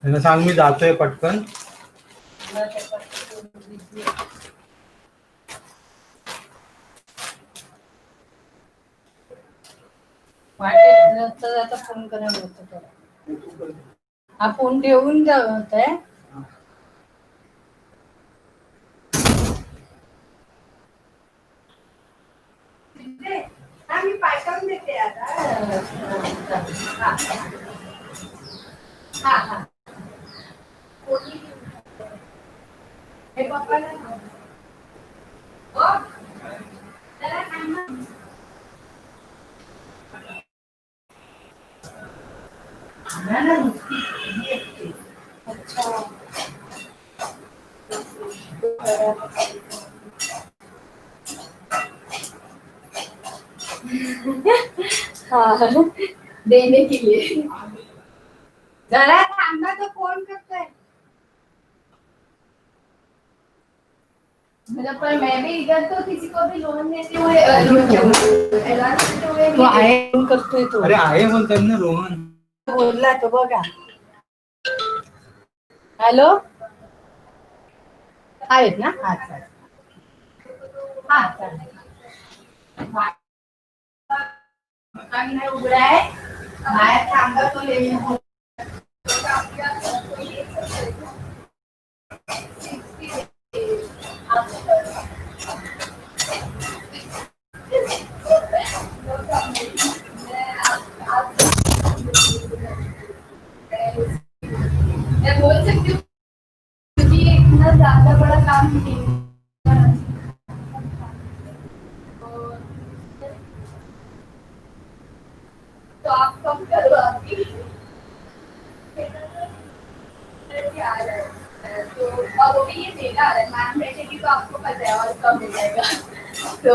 त्यांना सांग मी जातोय पटकन. आता फोन करायला होतं. हा फोन ठेवून जात आहे. मी पाठवून देते आता. हा हा हे पप्पाला अच्छा हाँ देने के लिए जरा थांबा तो फोन करता है मतलब पर मैं भी इधर तो किसी को भी लोन देते हुए तो आहे करतोय तो. अरे आहे म्हणतात ना रोहन. बोलला तो बघा. हॅलो आहेत ना. हा चालेल. हा चालेल. नाही उघडा आहे बाहेर थांबा तो येईल. मैं बोल सकती हूँ क्योंकि इतना ज्यादा बड़ा काम नहीं है. तो आप कम करो आपकी तो अब वो भी ये देगा मैम बैठेगी तो आपको पता है और कम हो जाएगा. तो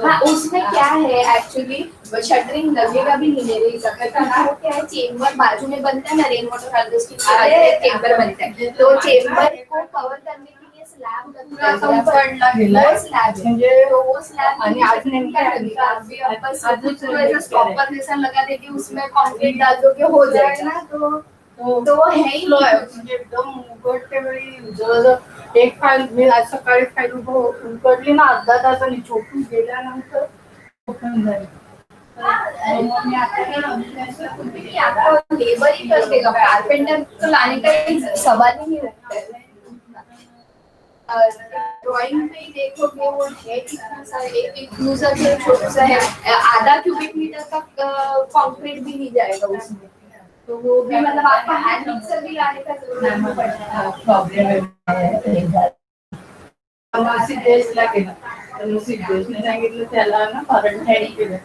हाँ उसमें क्या है एक्चुअली शटरिंग लगेगा भी नहीं मेरे हिसाब से. वो क्या है चेम्बर बाजू में बनता है ना रेन वाटर हार्वेस्टिंग चेम्बर बनता है तो चेम्बर को कवर करने के लिए स्लैब वो स्लैब आणि आज नेमका स्टॉपर जैसा लगा देके उसमें कंक्रीट डाल दो के हो जाएगा ना. तो है ही म्हणजे एकदम उघडते वेळी जवळजवळ एक फाईल मी आज सकाळी फाईल उघडली ना अर्धा तासाने झोपून गेल्यानंतर ओपन झाली. लेबर ही कर देगा कारपेंटर तो लाने का सवाल ही नहीं रखता है. ड्राइंग पे ही देखोगे वो है कितना सा एक यूजर जो छोटा सा है आधा क्यूबिक मीटर का कंक्रीट भी नहीं जाएगा उसमें. तो वो भी मतलब आपको हैंड मिक्सर भी लाने का जरूरत नहीं पड़ेगा. प्रॉब्लम है सिद्धेशला केला तर सिद्धेशने सांगितलं त्याला ना फॉरेन केलं.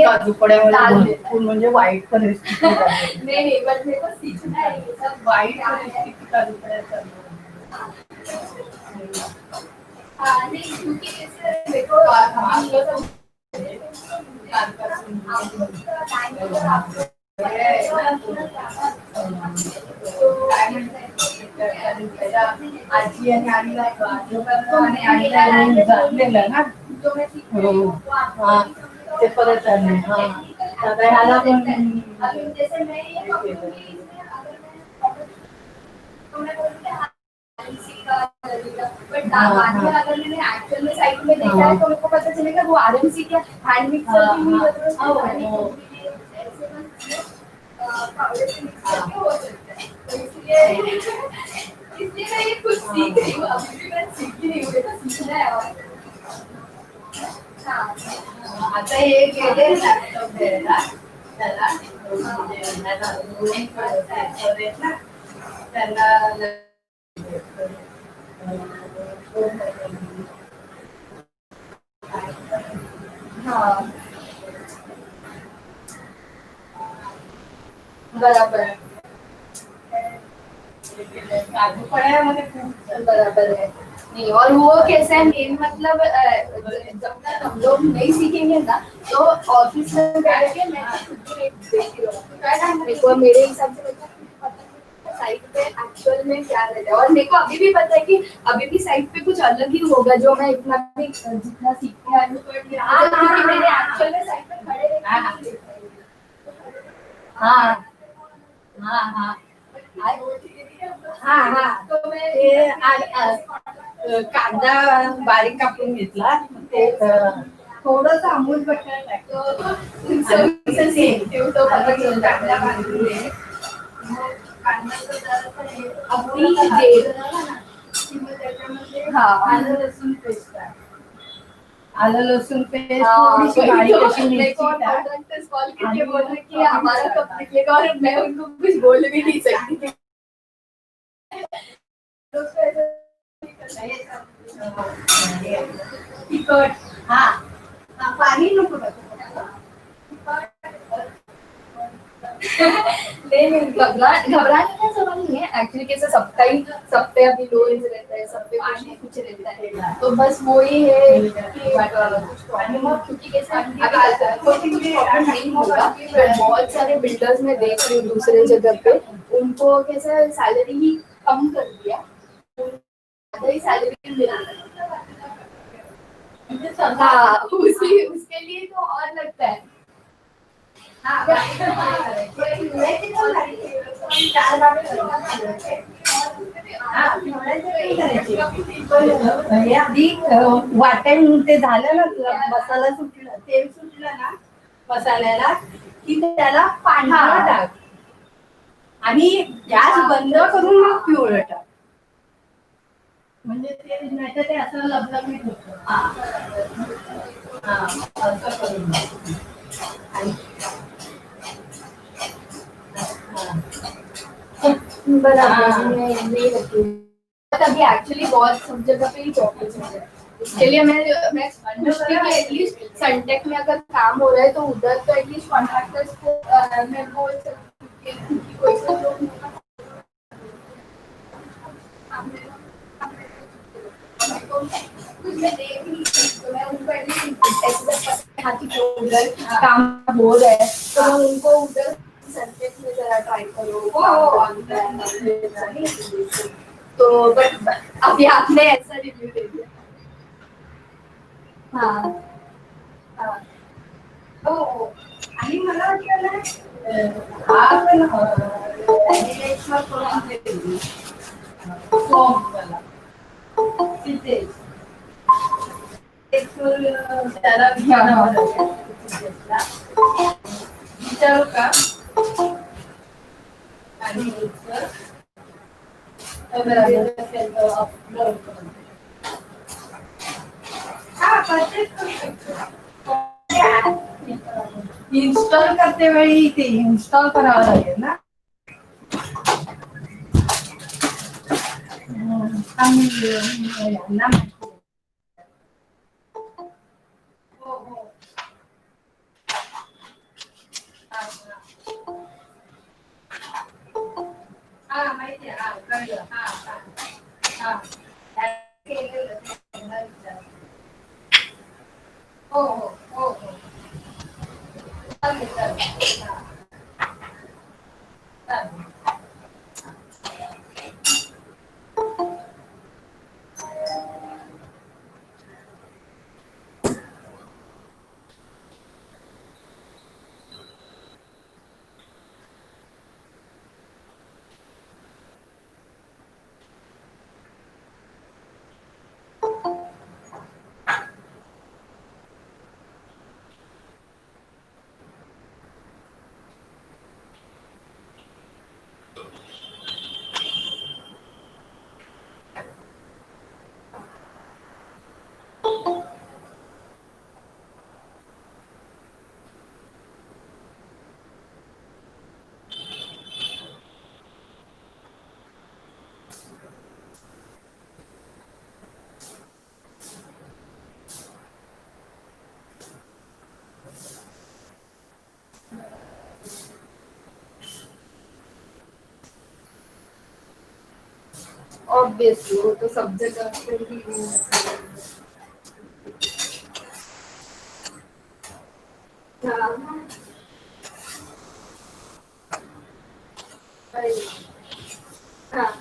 काजू पड्यामध्ये म्हणजे वाईट परिस्थिती नाही वाईट परिस्थिती काजू पड्याचा. आजी आणि आईला झालेलं ना हा ते परत आले. हा आता ह्याला पण बट बाद में अगर मैंने एक्चुअल में साइट में देखा है तो मेरे को पता चलेगा वो आरएमसी क्या हैंड मिक्सर की नहीं जरूरत है. इसलिए मैं ये कुछ सीख रही हूँ अभी भी मैं सीखी नहीं हूँ तो सीखना है. और आता हे गेले लॅपटॉप द्यायला त्याला त्याला हाँ बराबर काजू पड्यामध्ये खूप बराबर है. नहीं और वो कैसा है मेन मतलब जब तक हम लोग नहीं सीखेंगे ना तो ऑफिस में बैठ के मैं खुद ही देखती रहूँ. मेरे हिसाब से साइट पे एक्चुअल में क्या रहता है और मेरे को अभी भी पता है कि अभी भी साइट पे कुछ अलग ही होगा जो मैं इतना भी जितना सीखती हूँ क्योंकि मैंने एक्चुअल में साइट पे खड़े रहकर हाँ हाँ हाँ हाँ हाँ ते कांदा बारीक कापून घेतला ते थोडंसं अमूल बटर टाकतो तो कांदा भाजून घे आपली जे हा आलं लसूण पेस्ट आलं लसूण पेस्ट थोडीशी बारीक अशी मिरची टाक कॉल करके बोल रहे कि हमारा कब निकलेगा और मैं उनको कुछ बोल भी नहीं सकती तिखट हा पाणी नको नहीं घबराने का सवाल नहीं है एक्चुअली कैसे सब पे अभी लो एज रहता है सब पे कुछ रहता है तो बस वो ही है कि कुछ प्रॉब्लम हो क्योंकि कैसे अभी कुछ प्रॉब्लम नहीं होगा बट बहुत सारे बिल्डर्स में देख रही हूँ दूसरे जगह पे उनको कैसे सैलरी ही कम कर दिया ही सैलरी मिला हाँ उसके लिए तो और लगता है वाटण ते झालं ना तुला मसाला सुटला तेल सुटलं ना मसाल्याला की त्याला पांढरं टाक आणि गॅस बंद करून मग पिवळं टाक म्हणजे ते नाही तर ते असं लबलबीत होतं असं करून अभी एक्चुअली बहुत सब जगह पे ही जॉब है इसके लिए मैं पूछती कि एटलीस्ट सनटेक में अगर काम हो रहा है तो उधर तो एटलीस्ट कॉन्ट्रैक्टर्स को मैं बोल सकती हूँ कि कोई सा लोग कुछ मैं देख नहीं सकती तो मैं उनको एटलीस्ट उधर काम हो रहा है तो मैं उनको उधर सनटेक में जरा ट्राई करो तो बट अभी आपने ऐसा रिव्यू दे दिया हाँ हाँ हो आणि मला वाटलं ना हा पण तिथे त्याला विचारू का आणि इन्स्टॉल करते वेळी ते इन्स्टॉल करावं लागेल ना हा माहिती आहे हा कळलं हा हो हो हो हो चालेल चालेल चालेल ऑब्वियसली वो तो सब जगह पे ही हाँ हाँ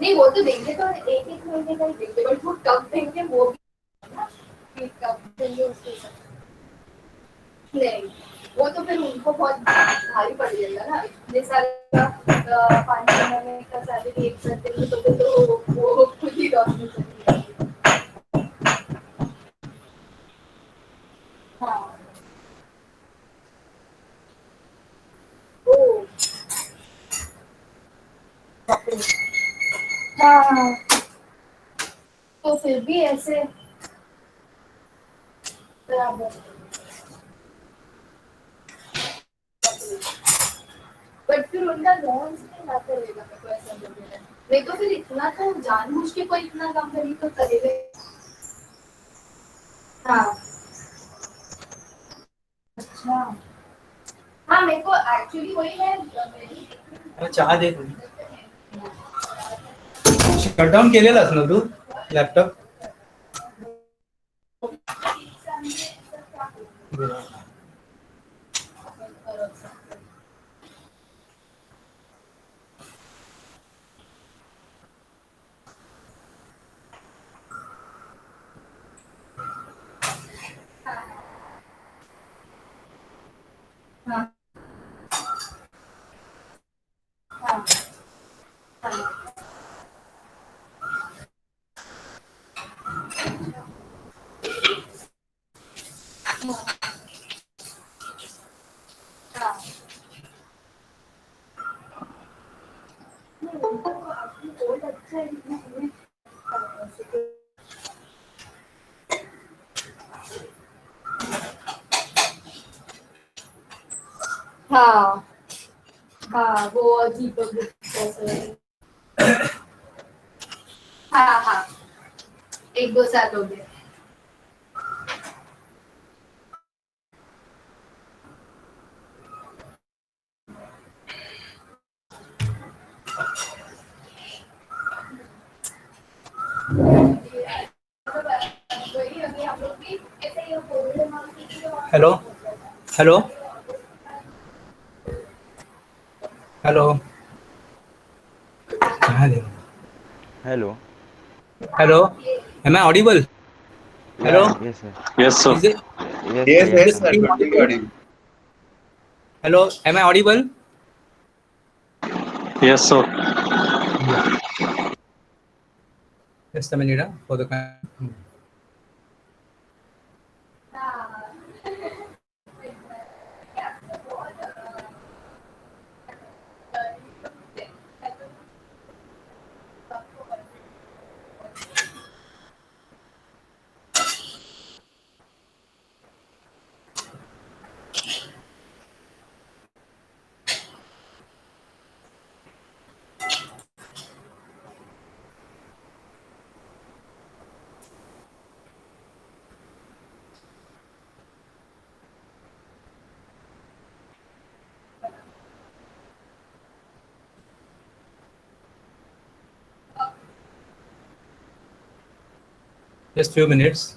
नहीं वो तो देंगे तो एक एक महीने का ही देंगे, बट वो कब देंगे वो भी ना, कि कब देंगे उसके हिसाब से। नहीं वो तो फिर उनको बहुत भारी पड़ जाएगा ना, इतने सारे 5 महीने का सैलरी एक साथ देंगे तो वो खुद ही लॉस में चली जाएगी। हाँ ओ हाँ, तो फिर भी ऐसे बराबर। बट फिर उनका लोन से ना करेगा, मेरे को ऐसा लग रहा है। नहीं तो फिर इतना तो जानबूझ के कोई इतना काम करेगी तो करेगा। हाँ अच्छा। हाँ मेरे को एक्चुअली वही है चाह दे शटडाऊन केलेलास ना तू लॅपटॉप. हाँ हाँ हाँ हाँ बहुत अच्छा है इसमें। हाँ हाँ वो अजीब अजीब जैसे। हाँ हाँ एक दो साल हो गए। वही अभी हम लोग भी ऐसे ही हॅलो हॅलो हॅलो चाह दे. Hello. Hello am I audible. Hello Yeah, yes, sir. Yes, sir. Is Yes, sir. Yes, Yes, the yes, sir. sir. screen Totally audible? audible. Hello, am I audible? Yes, sir. Yeah. Just a minute for the. Just few minutes.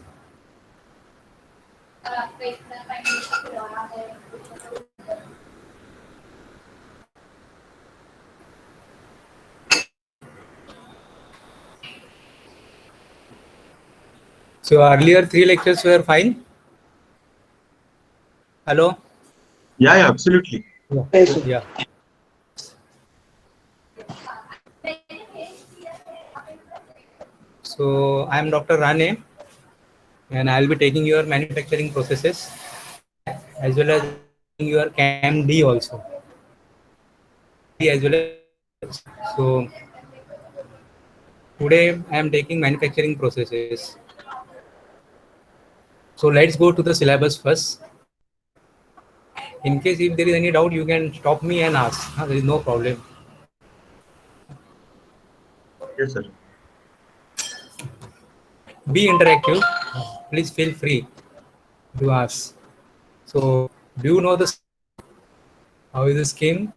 So earlier 3 lectures were fine. Hello. Yeah, absolutely. Yeah. So I am Dr. Rane, and I will be taking your manufacturing processes as well as your CAM-D also. As well as so today I am taking manufacturing processes. So let's go to the syllabus first. In case if there is any doubt, you can stop me and ask. There is no problem. Yes, sir. Be interactive. Please feel free to ask. So, do you know the how is the scheme?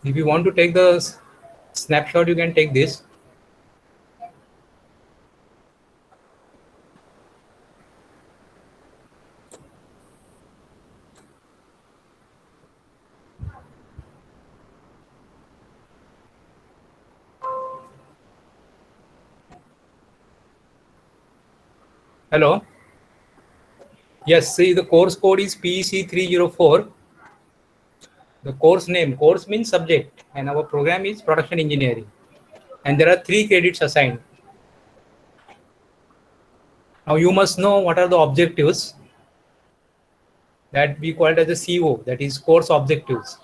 If you want to take the snapshot, you can take this. Hello. Yes, see the course code is PEC 304. The course name, course means subject, and our program is production engineering. And there are 3 credits assigned. Now you must know what are the objectives that we call it as a CO, that is course objectives.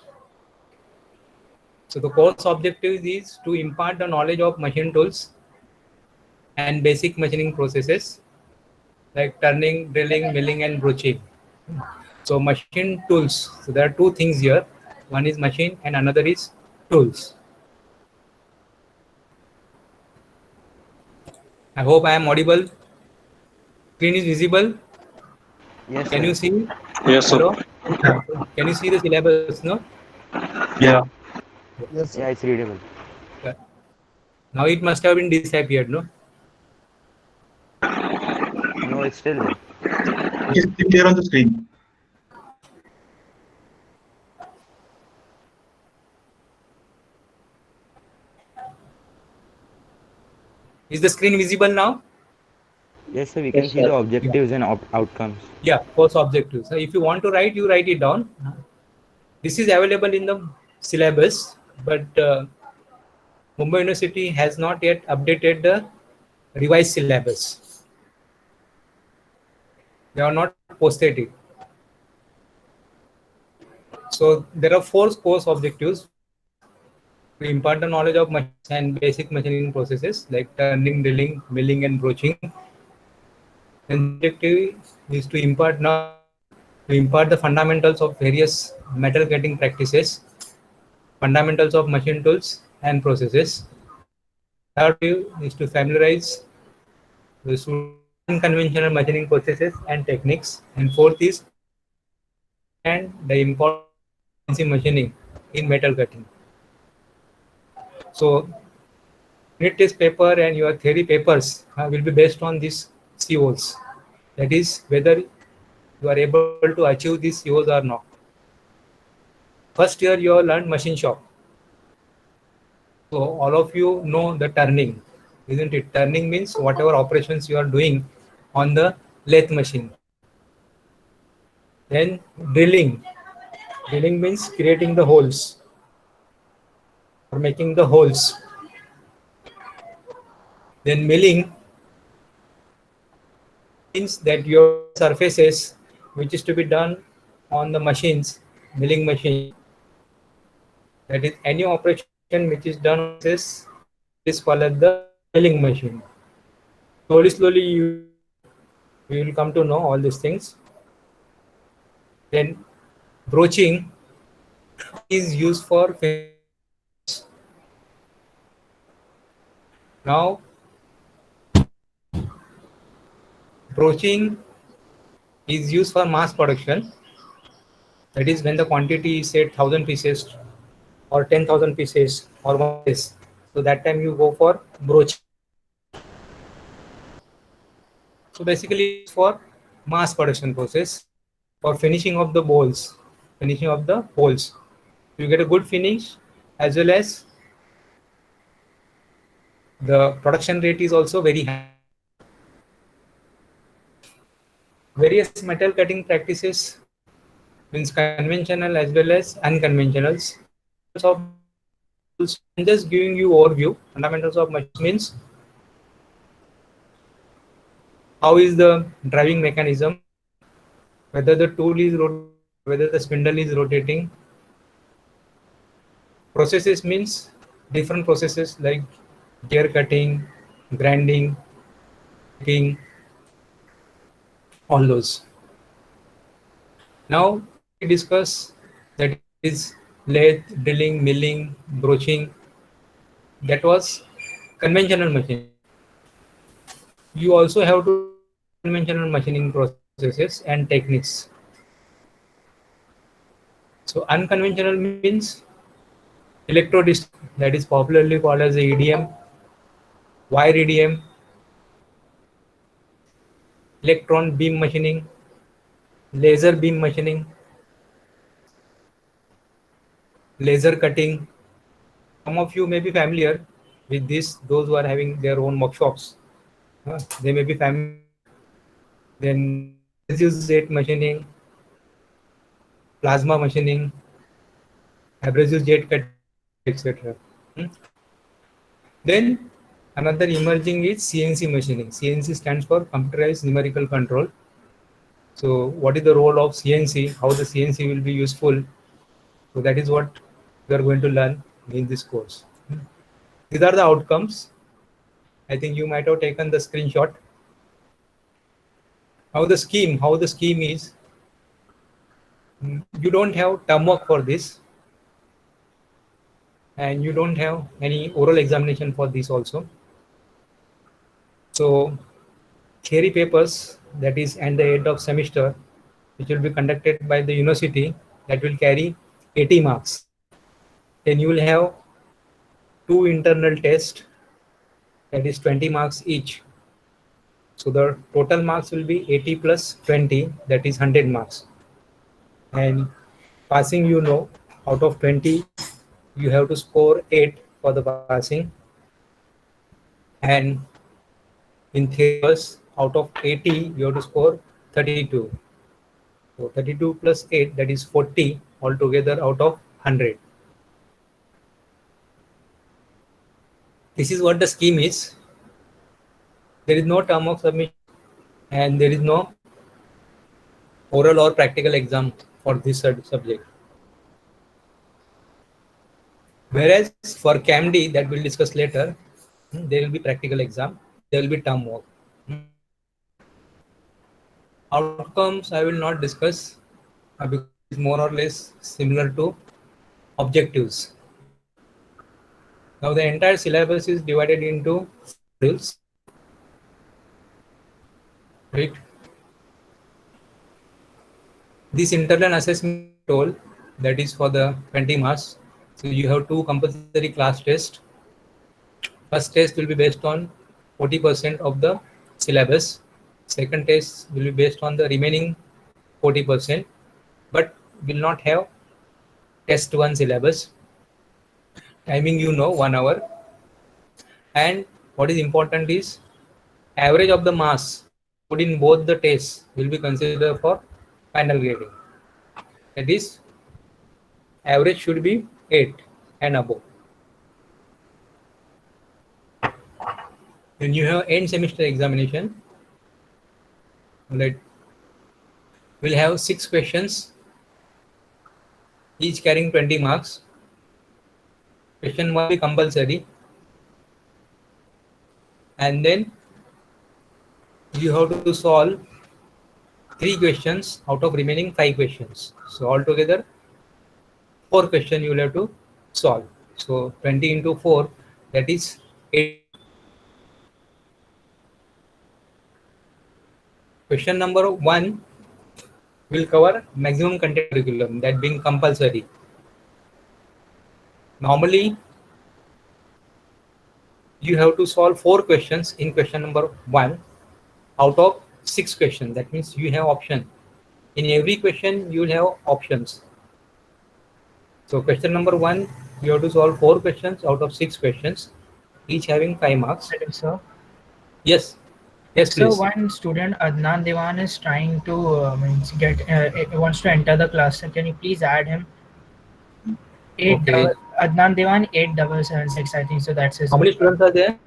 So the course objective is to impart the knowledge of machine tools and basic machining processes like turning, drilling, milling, and broaching. So machine tools. So there are 2 things here. One is machine and another is tools. I hope I am audible. Screen is visible. Yes, Can sir. you see? Yes, sir. Hello? Can you see the syllabus? No. Yeah. Yes, Yeah, sir. it's readable. Now it must have been disappeared. No. No, it's still there. It's clear on the screen. Is the screen visible now? Yes, sir. We can see the objectives and outcomes. Yeah, course objectives. So if you want to write, you write it down. This is available in the syllabus, but Mumbai University has not yet updated the revised syllabus. They are not posted it. So there are 4 course objectives to impart the knowledge of machines and basic machining processes like turning, drilling, milling, and broaching. And the objective is to impart the fundamentals of various metal cutting practices, fundamentals of machine tools and processes. Third is to familiarize the unconventional machining processes and techniques. And fourth is and the importance of machining in metal cutting. So unit test paper and your theory papers will be based on these COs. That is whether you are able to achieve these COs or not. First year you have learned machine shop. So all of you know the turning, isn't it? Turning means whatever operations you are doing on the lathe machine. Then drilling. Drilling means creating the holes or making the holes. Then milling means that your surfaces which is to be done on the machines, milling machine. That is any operation which is done on this is called as the milling machine. Slowly you will come to know all these things. Then broaching is used for now. Broaching is used for mass production. That is when the quantity is say 1,000 pieces or 10,000 pieces or 1 piece. So that time you go for broaching. So basically it's for mass production process, for finishing of the bowls, finishing of the holes. You get a good finish as well as the production rate is also very high. Various metal cutting practices means conventional as well as unconventional. So I'm just giving you overview. Fundamentals of machine means how is the driving mechanism, whether the tool is rotating, whether the spindle is rotating. Processes means different processes like gear cutting, grinding, cutting, all those. Now we discuss that is lathe, drilling, milling, broaching. That was conventional machining. You also have to conventional machining processes and techniques. So unconventional means electrode that is popularly called as EDM, wire EDM, electron beam machining, laser beam machining, laser cutting. Some of you may be familiar with this, those who are having their own workshops. They may be familiar. Then abrasive jet machining, plasma machining, abrasive jet cutting, etc. Then another emerging is CNC machining. CNC stands for computerized numerical control. So what is the role of CNC? How the CNC will be useful? So that is what we are going to learn in this course. These are the outcomes. I think you might have taken the screenshot. How the scheme is, you don't have term work for this, and you don't have any oral examination for this also. So theory papers, that is at the end of semester, which will be conducted by the university, that will carry 80 marks. Then you will have 2 internal tests, that is 20 marks each. So the total marks will be 80 plus 20, that is 100 marks. And passing, out of 20, you have to score 8 for the passing. And in theaters, out of 80, you have to score 32. So 32 plus 8, that is 40 altogether out of 100. This is what the scheme is. There is no term of submission, and there is no oral or practical exam for this subject. Whereas for CAMD, that we'll discuss later, there will be practical exam, there will be term work. Outcomes I will not discuss because it's more or less similar to objectives. Now the entire syllabus is divided into modules, right? This internal assessment tool, that is for the 20 marks. So you have 2 compulsory class tests. First test will be based on 40% of the syllabus. Second test will be based on the remaining 40%, but will not have test 1 syllabus. Timing 1 hour. And what is important is average of the marks put in both the tests will be considered for final grading. That is, average should be 8 and above. Then you have end semester examination. Right. We'll have 6 questions, each carrying 20 marks. Question 1 will be compulsory. And then you have to solve 3 questions out of remaining 5 questions. So altogether 4 questions you will have to solve. So 20 into 4, that is 8. Question number 1 will cover maximum content curriculum, that being compulsory. Normally, you have to solve 4 questions in question number 1 out of 6 questions. That means you have option. In every question, you will have options. So question number 1, you have to solve 4 questions out of 6 questions, each having 5 marks. Hello, sir. Yes. Yes, So please. one student, Adnan Devan, is trying to wants to enter the class. So can you please add him? Okay. Adnan Devan 8776. I think so. That's his. How many students are there?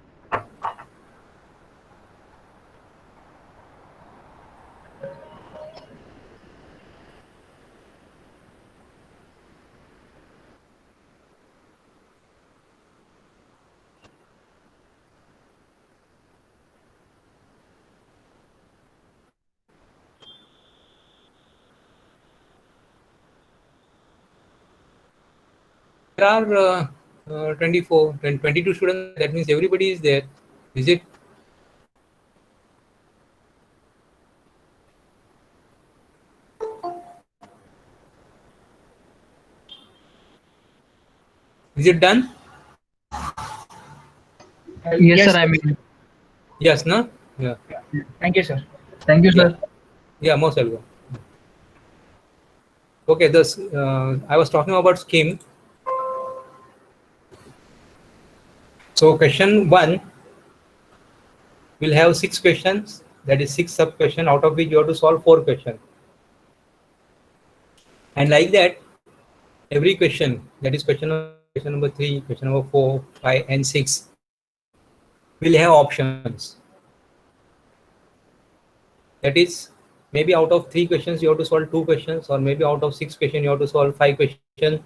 There are 22 students. That means everybody is there. Is it? Is it done? Yes, sir. I mean, Yes, no? Yeah. Thank you, sir. thank you, Yeah. sir. Yeah, most welcome. Okay, this I was talking about scheme. So question 1 will have 6 questions. That is 6 sub questions, out of which you have to solve 4 questions. And like that, every question, that is question number 3, question number 4, 5, and 6, will have options. That is, maybe out of 3 questions you have to solve 2 questions, or maybe out of 6 questions you have to solve 5 questions.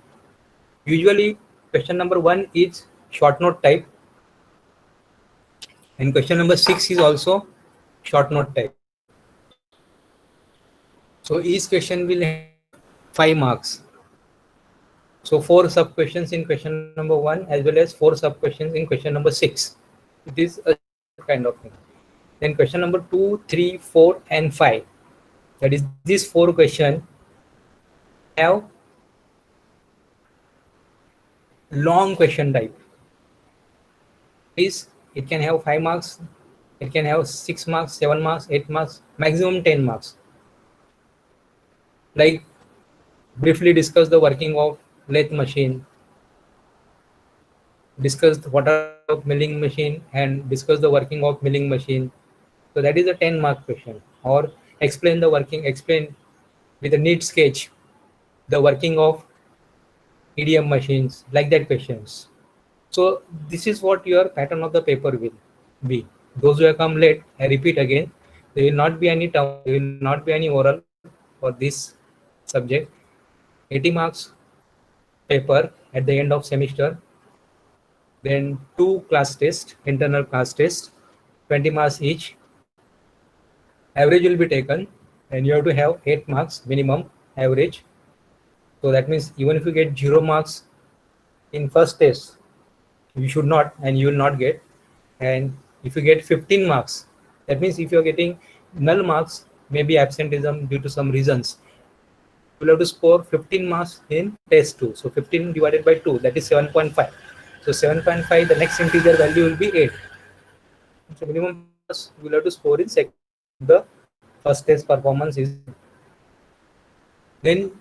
Usually question number 1 is short note type, and question number 6 is also short note type. So each question will have 5 marks. So 4 sub questions in question number 1 as well as 4 sub questions in question number 6. It is a kind of thing. Then question number 2, 3, 4, and 5. That is, these 4 questions have long question type. Is it can have 5 marks, it can have 6 marks, 7 marks, 8 marks, maximum 10 marks. Like briefly discuss the working of lathe machine, discuss what are milling machine, and discuss the working of milling machine. So that is a 10 mark question. Or explain with a neat sketch the working of EDM machines, like that questions. So this is what your pattern of the paper will be. Those who have come late, I repeat again, there will not be any term, there will not be any oral for this subject. 80 marks paper at the end of semester. Then 2 class tests, internal class tests, 20 marks each. Average will be taken, and you have to have 8 marks minimum average. So that means even if you get 0 marks in first test, you should not, and you will not get. And if you get 15 marks, that means if you are getting null marks, maybe absenteeism due to some reasons, you will have to score 15 marks in test 2. So 15 divided by 2, that is 7.5. So 7.5, the next integer value will be 8. So minimum you will have to score in second. The first test performance is. Then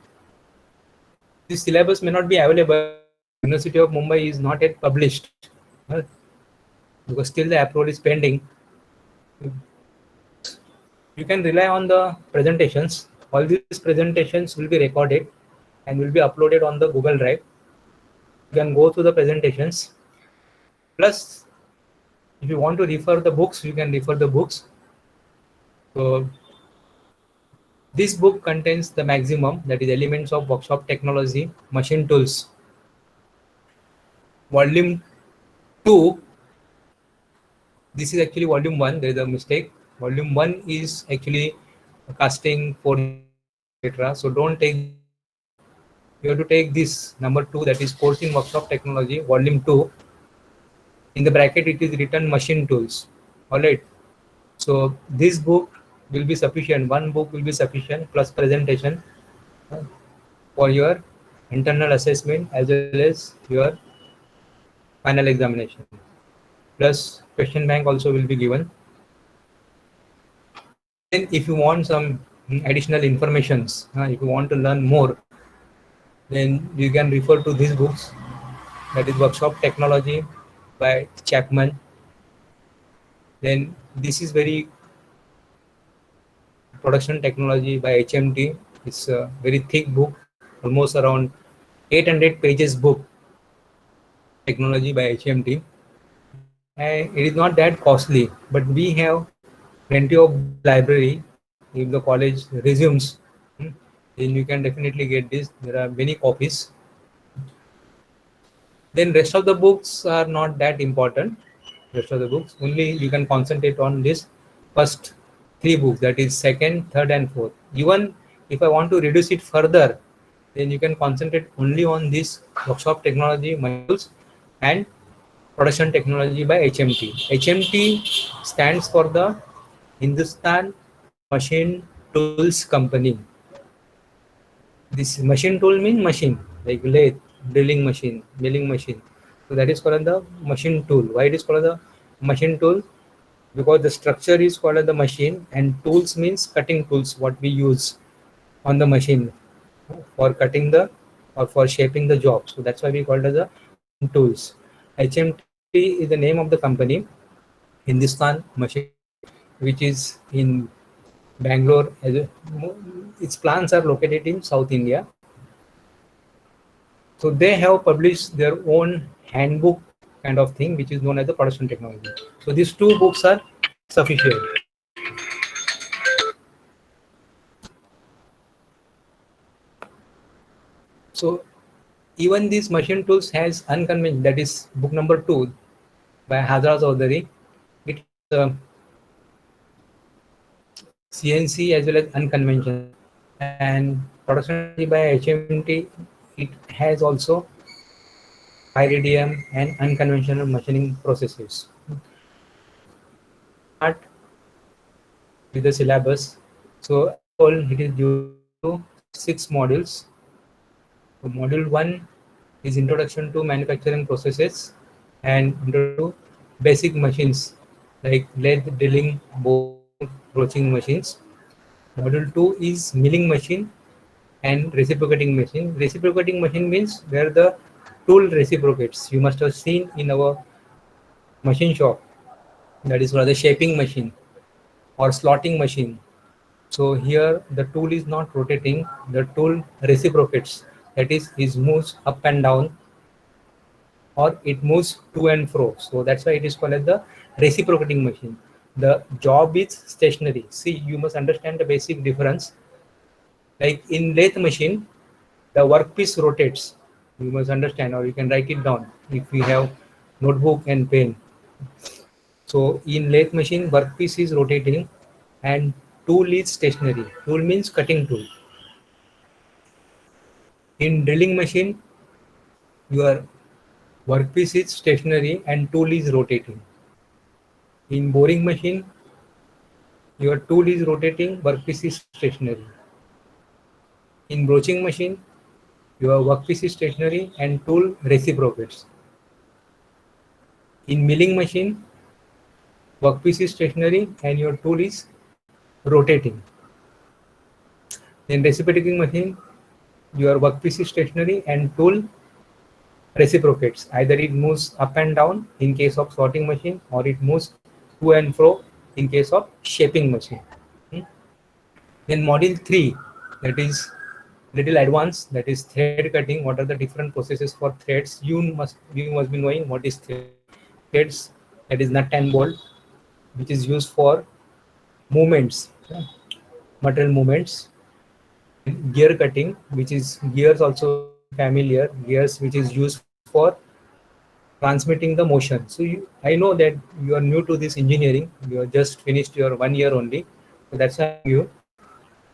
this syllabus may not be available. University of Mumbai is not yet published, because still the approval is pending. You can rely on the presentations. All these presentations will be recorded and will be uploaded on the Google Drive. You can go through the presentations. Plus, if you want to refer the books, you can refer the books. So this book contains the maximum, that is Elements of Workshop Technology, Machine Tools. Volume 2, this is actually volume 1, there is a mistake. Volume 1 is actually casting for etc. So don't take, you have to take this number 2, that is Course in Workshop Technology, volume 2. In the bracket it is written Machine Tools. All right. So this book will be sufficient. One book will be sufficient plus presentation for your internal assessment as well as your final examination. Plus question bank also will be given. And if you want some additional informations, if you want to learn more, then you can refer to these books. That is Workshop Technology by Chapman. Then this is very Production Technology by HMT. It's a very thick book, almost around 800 pages book. Technology by HMT. And it is not that costly, but we have plenty of library. If the college resumes, then you can definitely get this. There are many copies. Then rest of the books are not that important. Rest of the books, only you can concentrate on this first 3 books, that is second, third, and fourth. Even if I want to reduce it further, then you can concentrate only on this Workshop Technology modules and Production Technology by HMT. HMT stands for the Hindustan Machine Tools Company. This machine tool means machine, like lathe, drilling machine, milling machine. So that is called the machine tool. Why it is called the machine tool? Because the structure is called the machine, and tools means cutting tools, what we use on the machine for cutting the or for shaping the job. So that's why we call it as the tools. HMT is the name of the company, Hindustan Machine, which is in Bangalore. Its plants are located in South India. So they have published their own handbook kind of thing, which is known as the production technology. So these two books are sufficient. So even these machine tools has unconventional, that is book number 2 by Hazra Chaudhary. It CNC as well as unconventional, and production by HMT. It has also iridium and unconventional machining processes. Start with the syllabus. So all it is due to 6 modules. So module 1 is introduction to manufacturing processes and introduction to basic machines like lathe, drilling, boring, broaching machines. Module 2 is milling machine and reciprocating machine. Reciprocating machine means where the tool reciprocates. You must have seen in our machine shop, that is for the shaping machine or slotting machine. So here the tool is not rotating, the tool reciprocates, that is moves up and down, or it moves to and fro. So that's why it is called as the reciprocating machine. The job is stationary. See, you must understand the basic difference. Like in lathe machine, the workpiece rotates. You must understand, or you can write it down if you have notebook and pen. So in lathe machine, workpiece is rotating and tool is stationary. Tool means cutting tool. In drilling machine, your workpiece is stationary and tool is rotating. In boring machine, your tool is rotating, workpiece is stationary. In broaching machine, your workpiece is stationary and tool reciprocates. In milling machine, workpiece is stationary and your tool is rotating. In reciprocating machine, your workpiece is stationary and tool reciprocates. Either it moves up and down in case of sorting machine, or it moves to and fro in case of shaping machine. Then module 3, that is little advanced, that is thread cutting. What are the different processes for threads? You must be knowing what is threads. That is nut and bolt, which is used for movements, material movements. Gear cutting, which is gears, also familiar, gears which is used for transmitting the motion. So I know that you are new to this engineering, you have just finished your 1 year only, so that's why you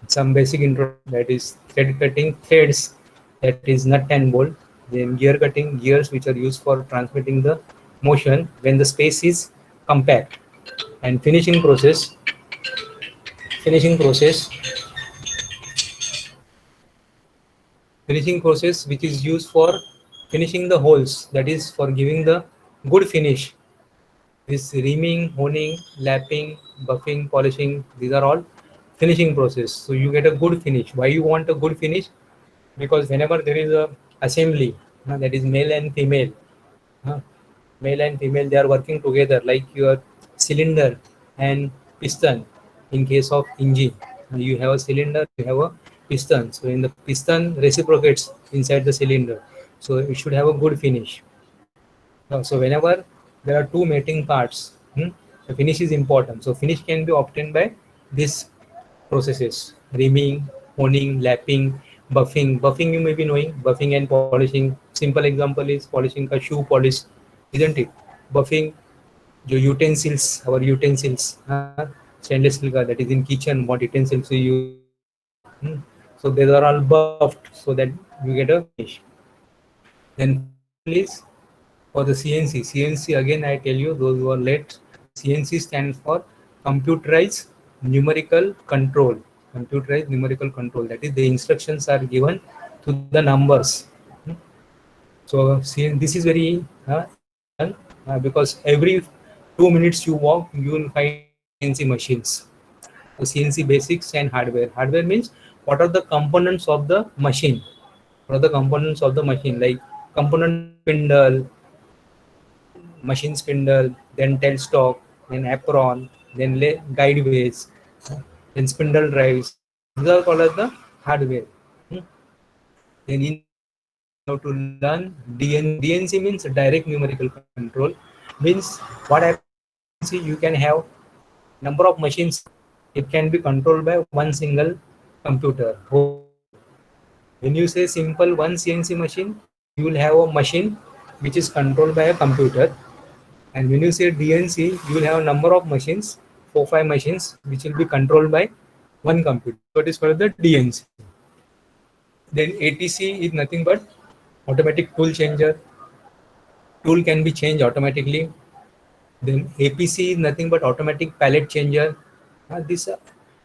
some basic intro, that is thread cutting, threads, that is nut and bolt. Then gear cutting, gears which are used for transmitting the motion when the space is compact. And finishing process which is used for finishing the holes, that is for giving the good finish. This reaming, honing, lapping, buffing, polishing, these are all finishing process. So you get a good finish. Why you want a good finish? Because whenever there is a assembly, that is male and female, they are working together, like your cylinder and piston. In case of engine, you have a cylinder, you have a piston. So in the piston reciprocates inside the cylinder, so it should have a good finish. So whenever there are two mating parts, the finish is important. So finish can be obtained by these processes: reaming, honing, lapping, buffing. Buffing you may be knowing, buffing and polishing. Simple example is polishing a shoe polish, isn't it? Buffing your utensils, our utensils, stainless steel, that is in kitchen, what utensils we use. So they are all buffed so that you get a finish. Then please, for the CNC again I tell you, those who are late, CNC stands for computerized numerical control. That is the instructions are given to the numbers. So see, this is very because every 2 minutes you walk, you will find CNC machines. So CNC basics and hardware. Hardware means what are the components of the machine? What are the components of the machine? Like component spindle, machine spindle, then tailstock, then apron, then guideways, then spindle drives. These are called as the hardware. Then in have to learn DNC means direct numerical control. Means what happens, you can have number of machines. It can be controlled by one single computer. When you say simple one CNC machine, you will have a machine which is controlled by a computer. And when you say DNC, you will have a number of machines, 4-5 machines, which will be controlled by one computer. So it is called the DNC. Then ATC is nothing but automatic tool changer. Tool can be changed automatically. Then APC is nothing but automatic pallet changer. This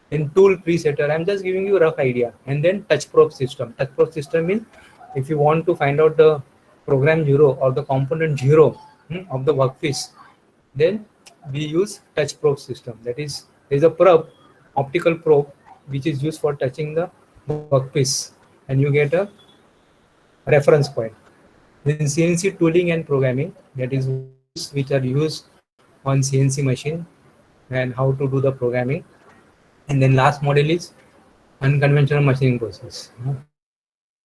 then tool presetter. I'm just giving you a rough idea. And then touch probe system. Touch probe system means if you want to find out the program 0 or the component 0 of the workpiece, then we use touch probe system. That is, there is a probe, optical probe, which is used for touching the workpiece, and you get a reference point. Then CNC tooling and programming, that is which are used on CNC machine and how to do the programming. And then last model is unconventional machining process.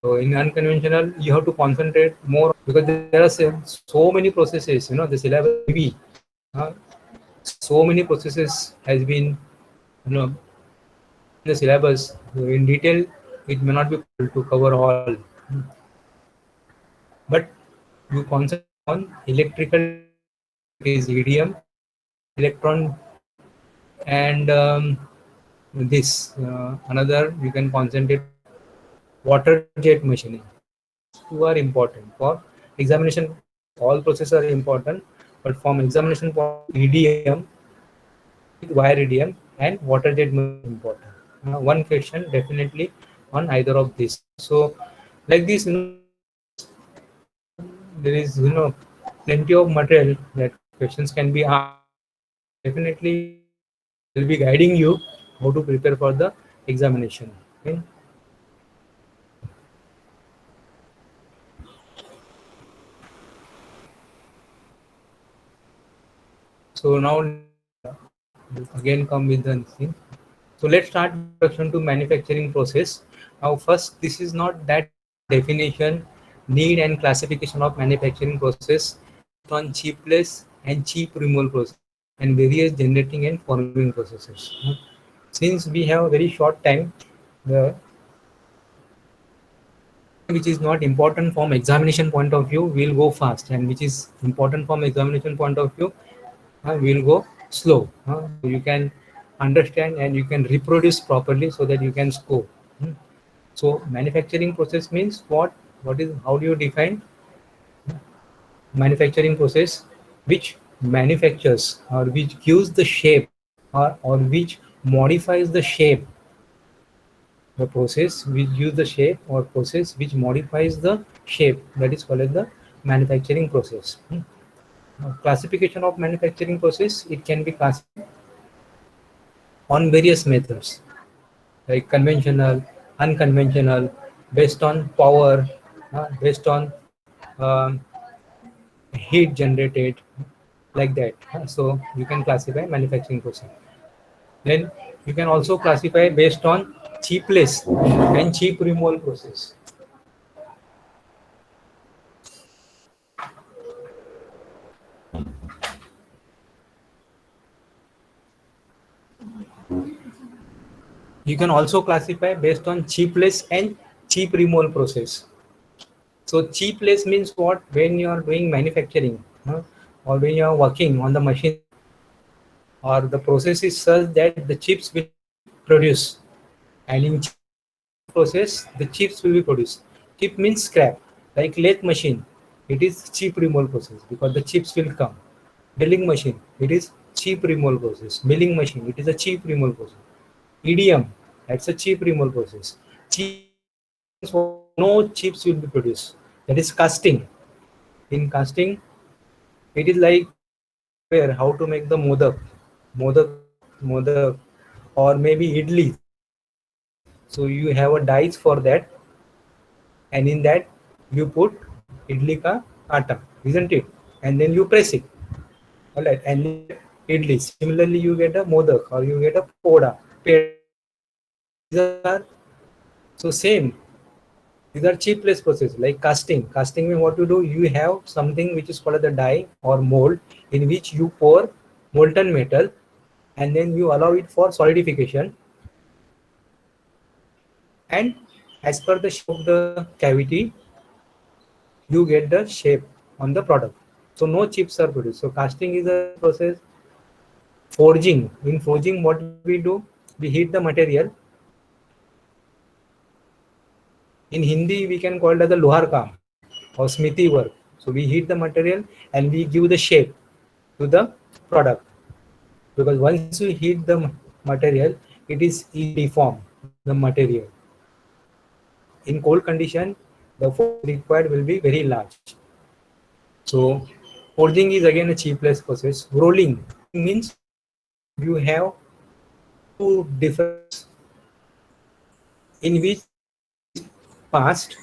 So in unconventional, you have to concentrate more because there are so many processes. The syllabus maybe so many processes has been in the syllabus. In detail, it may not be able to cover all. But you concentrate on electrical, is EDM, electron, and another you can concentrate water jet machining. Two are important for examination. All processes are important, but from examination point, EDM, wire EDM, and water jet machining important. One question definitely on either of these. So like this, there is plenty of material that questions can be asked. Definitely will be guiding you how to prepare for the examination. Okay. So now again come with the thing. So let's start introduction to manufacturing process. Now first, this is not that definition, need and classification of manufacturing process on cheapless and cheap removal process and various generating and forming processes. Since we have a very short time, the which is not important from examination point of view will go fast, and which is important from examination point of view will go slow. You can understand and you can reproduce properly so that you can score. So manufacturing process means what is, how do you define manufacturing process? Which manufactures or which gives the shape or which modifies the shape. The process which gives the shape or process which modifies the shape, that is called as the manufacturing process. Classification of manufacturing process, it can be classified on various methods like conventional, unconventional, based on power, based on heat generated, like that. So you can classify manufacturing process. Then you can also classify based on cheapless and cheap removal process. You can also classify based on cheapless and cheap removal process. So cheapless means what? When you are doing manufacturing or when you are working on the machine, or the process is such that the chips will produce, and in process the chips will be produced. Chip means scrap, like lathe machine, it is cheap removal process because the chips will come. Drilling machine, it is cheap removal process. Milling machine, it is a cheap removal process. EDM, that's a cheap removal process. Cheap, no chips will be produced, that is casting. In casting, it is like where how to make the modak, or maybe idli. So you have a dice for that, and in that you put idli ka atta, isn't it? And then you press it. All right, and idli. Similarly, you get a modak or you get a poda. These are so same. These are cheapless process like casting. Casting means what you do, you have something which is called the die or mold in which you pour molten metal and then you allow it for solidification. And as per the shape of the cavity, you get the shape on the product. So no chips are produced. So casting is a process. Forging. In forging, what we do, we heat the material. In Hindi, we can call it as the lohar kaam or smithy work. So we heat the material and we give the shape to the product. Because once you heat the material, it is easily formed, the material. In cold condition, the force required will be very large. So forging is again a cheapless process. Rolling means you have two different in which passed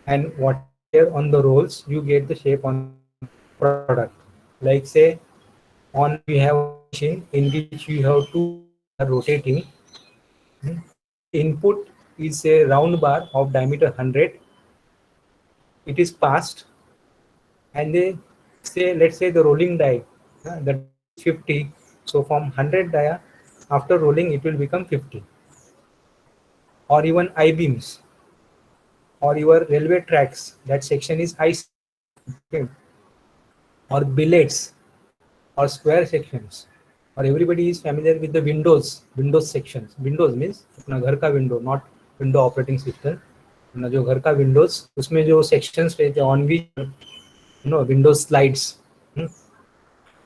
and what on the rolls you get the shape on product. Like say on we have a machine in which you have two rotating. Input is a round bar of diameter 100. It is passed and they say, let's say the rolling die that 50. So from 100 dia after rolling it will become 50. Or even I-beams or your railway tracks, that section is ice. Okay. Or billets or square sections, or everybody is familiar with the windows sections. Windows means अपना घर का window, not window operating system. अपना जो घर का windows उसमें जो sections रहते हैं on which windows slides,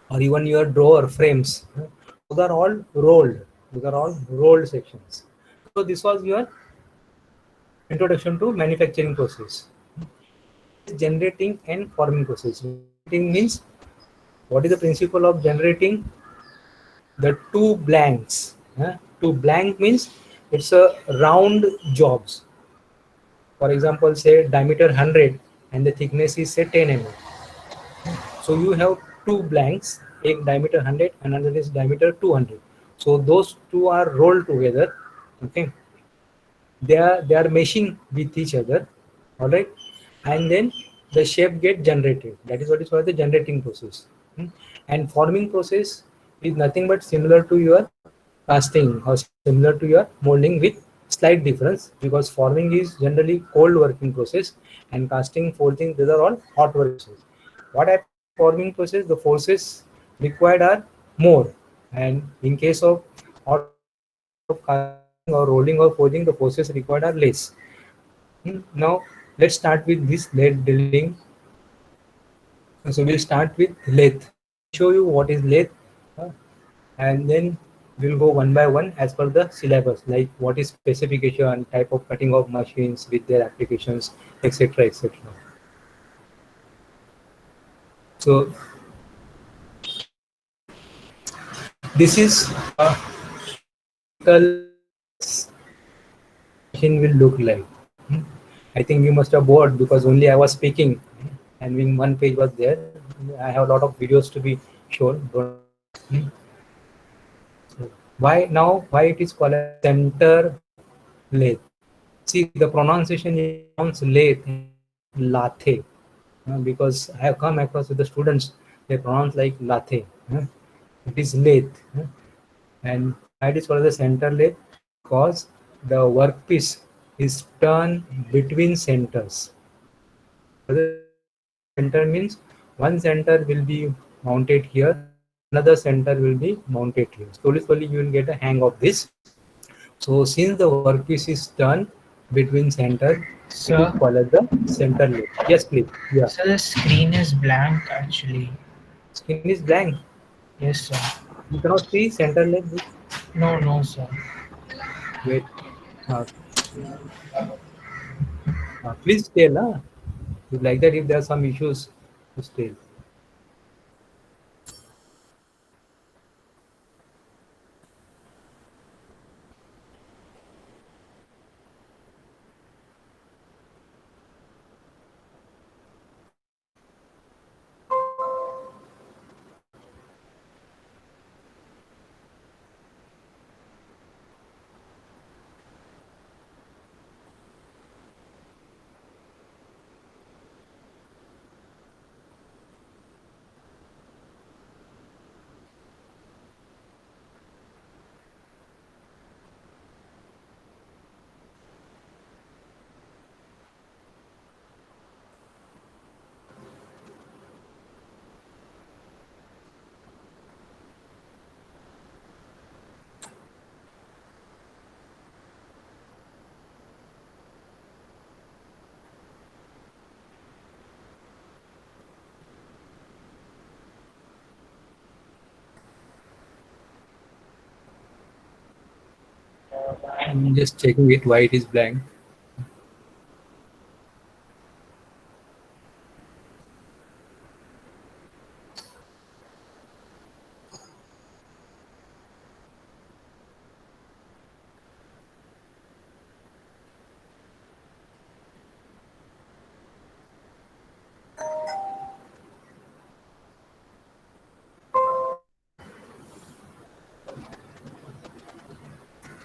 or even your drawer frames, those are all rolled sections. So this was your introduction to manufacturing process. Generating and forming process. Generating means what is the principle of generating? The two blanks. Two blank means it's a round jobs. For example, say diameter 100 and the thickness is say 10 mm. So you have two blanks, एक diameter 100 and another is diameter 200. So those two are rolled together. Okay, they are meshing with each other. All right, and then the shape get generated. That is what is called the generating process. And forming process is nothing but similar to your casting or similar to your molding with slight difference, because forming is generally cold working process and casting, forging, these are all hot work process. What happens in forming process, the forces required are more, and in case of hot casting or rolling or forging, the forces required are less. Now let's start with this lathe drilling. So we'll start with lathe. Show you what is lathe, and then we'll go one by one as per the syllabus, like what is specification, type of cutting of machines with their applications, etc., etc. So this is a machine will look like. I think you must have bored because only I was speaking and when one page was there. I have a lot of videos to be shown. Why it is called a center lathe? See, the pronunciation is pronounced lathe, lathe, because I have come across with the students, they pronounce like lathe. It is lathe, and it is called the center lathe because the workpiece is turned between centers. Center means one center will be mounted here, another center will be mounted here. Slowly you will get a hang of this. So since the workpiece is turned between center, Sir? it is called as the center lathe. Yes, please. Yeah. So the screen is blank actually. Screen is blank. Yes, sir. You cannot see center lathe. No, sir. Wait. Please tell. Like that, if there are some issues to still. I'm just checking it why it is blank.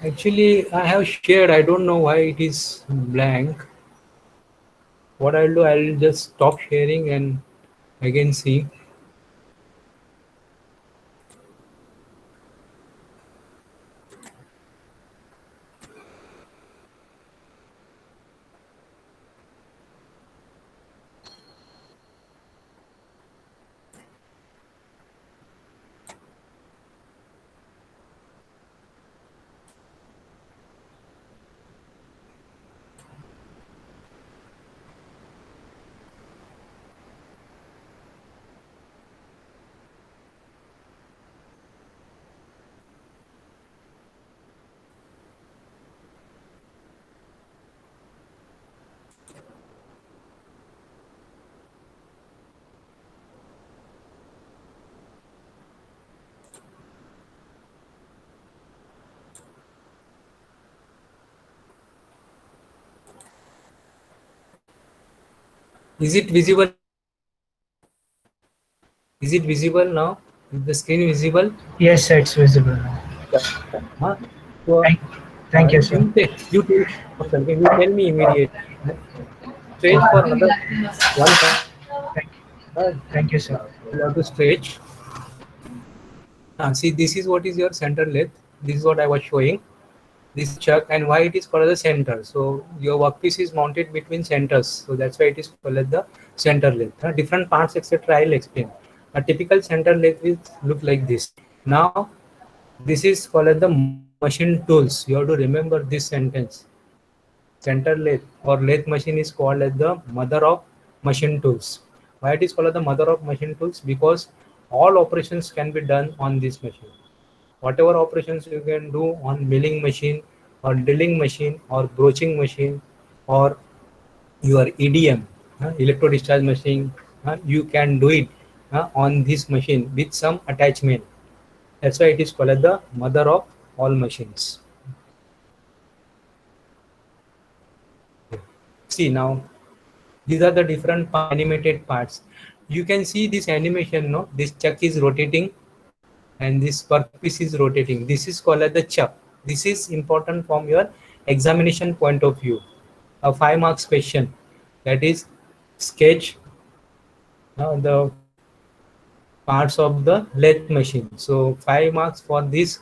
Actually, I have shared. I don't know why it is blank. What I'll do, I'll just stop sharing and again see. Is it visible? Is it visible now? Is the screen visible? Yes, sir, it's visible now. Huh? So, Thank you, sir. okay, you tell me immediate. Stretch for another one. Thank you, sir. You have to stretch. See, this is what is your center length. This is what I was showing. This is chuck, and why it is called as the center. So your workpiece is mounted between centers. So that's why it is called as the center length. Different parts, etc. I'll explain. A typical center length will look like this. Now, this is called as the machine tools. You have to remember this sentence. Center lathe or lathe machine is called as the mother of machine tools. Why it is called as the mother of machine tools? Because all operations can be done on this machine. Whatever operations you can do on milling machine or drilling machine or broaching machine or your EDM, electro discharge machine, you can do it on this machine with some attachment. That's why it is called as the mother of all machines. See now, these are the different animated parts. You can see this animation, no? This chuck is rotating and this workpiece is rotating. This is called as the chuck. This is important from your examination point of view. A 5 marks question, that is sketch the parts of the lathe machine. So 5 marks for this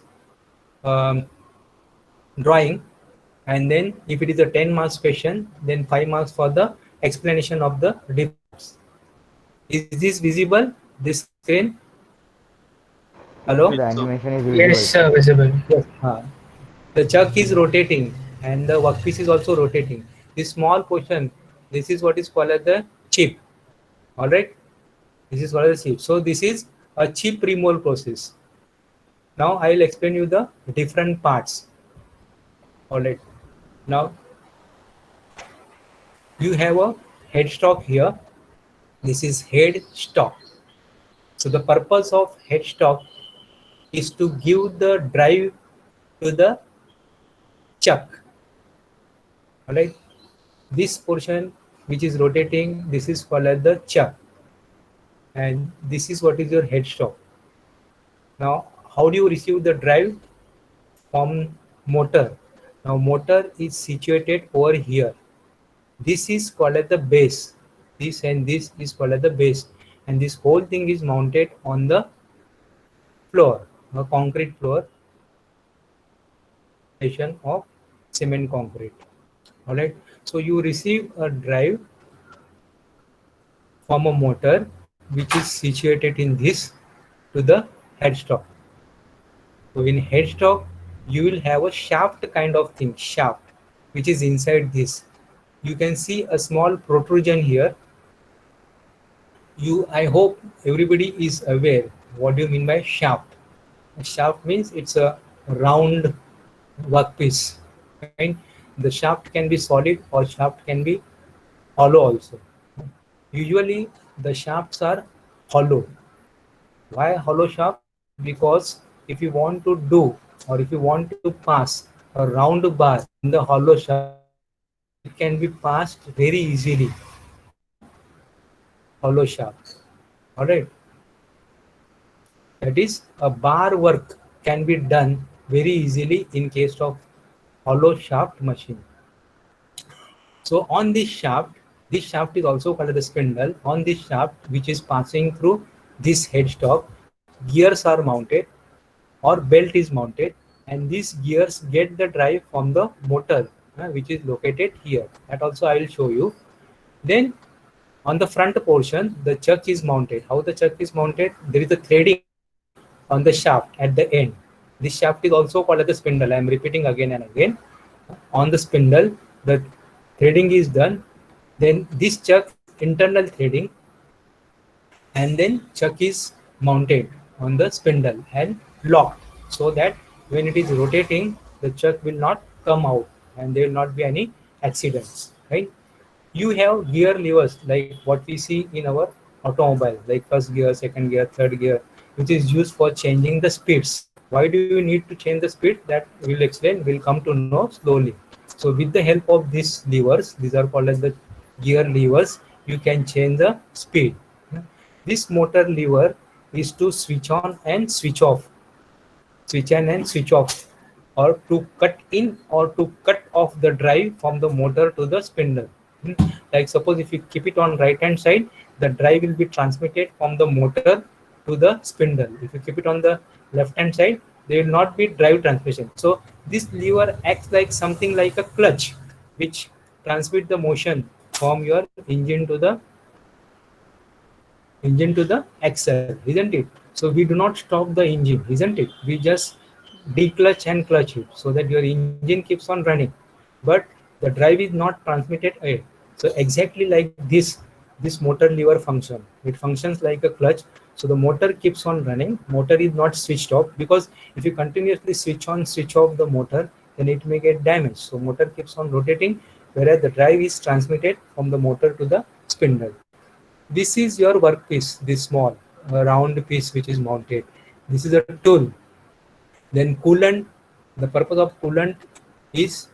drawing, and then if it is a 10 marks question, then 5 marks for the explanation of the difference. Is this visible, this screen? Hello? The animation is Yes, visible. sir, visible. Yes. The chuck is rotating and the workpiece is also rotating. This small portion, this is what is called as the chip. All right. This is called as chip. So this is a chip removal process. Now I will explain you the different parts. All right. Now you have a headstock here. This is headstock. So the purpose of headstock is to give the drive to the chuck. All right. This portion which is rotating, this is called as the chuck, and this is what is your headstock. Now, how do you receive the drive? From motor. Now, motor is situated over here. This is called as the base. This and this is called as the base, and this whole thing is mounted on the floor, a concrete floor of cement concrete. All right. So you receive a drive from a motor which is situated in this to the headstock. So in headstock, you will have a shaft kind of thing, shaft, which is inside this. You can see a small protrusion here. I hope everybody is aware what do you mean by shaft. A shaft means it's a round workpiece. Right? The shaft can be solid or shaft can be hollow also. Usually the shafts are hollow. Why hollow shaft? Because if you want to do or if you want to pass a round bar in the hollow shaft, it can be passed very easily from hollow shaft. All right. That is, a bar work can be done very easily in case of hollow shaft machine. So on this shaft is also called the spindle. On this shaft, which is passing through this headstock, gears are mounted or belt is mounted, and these gears get the drive from the motor, which is located here. That also I will show you. Then on the front portion, the chuck is mounted. How the chuck is mounted? There is a threading on the shaft at the end. This shaft is also called as the spindle. I am repeating again and again. On the spindle, the threading is done. Then this chuck, internal threading, and then chuck is mounted on the spindle and locked, so that when it is rotating, the chuck will not come out and there will not be any accidents. Right? You have gear levers like what we see in our automobile, like first gear, second gear, third gear, which is used for changing the speeds. Why do you need to change the speed? That we'll explain. We'll come to know slowly. So with the help of these levers, these are called as the gear levers, you can change the speed. This motor lever is to switch on and switch off, switch on and switch off, or to cut in or to cut off the drive from the motor to the spindle. Like suppose if you keep it on right hand side, the drive will be transmitted from the motor to the spindle. If you keep it on the left hand side, there will not be drive transmission. So this lever acts like something like a clutch, which transmit the motion from your engine to the axle, isn't it? So we do not stop the engine, isn't it? We just declutch and clutch it so that your engine keeps on running, but the drive is not transmitted ahead. So exactly like this motor lever function. It functions like a clutch. So the motor keeps on running. Motor is not switched off, because if you continuously switch on, switch off the motor, then it may get damaged. So motor keeps on rotating, whereas the drive is transmitted from the motor to the spindle. This is your workpiece, this small round piece which is mounted. This is a tool. Then coolant. The purpose of coolant is,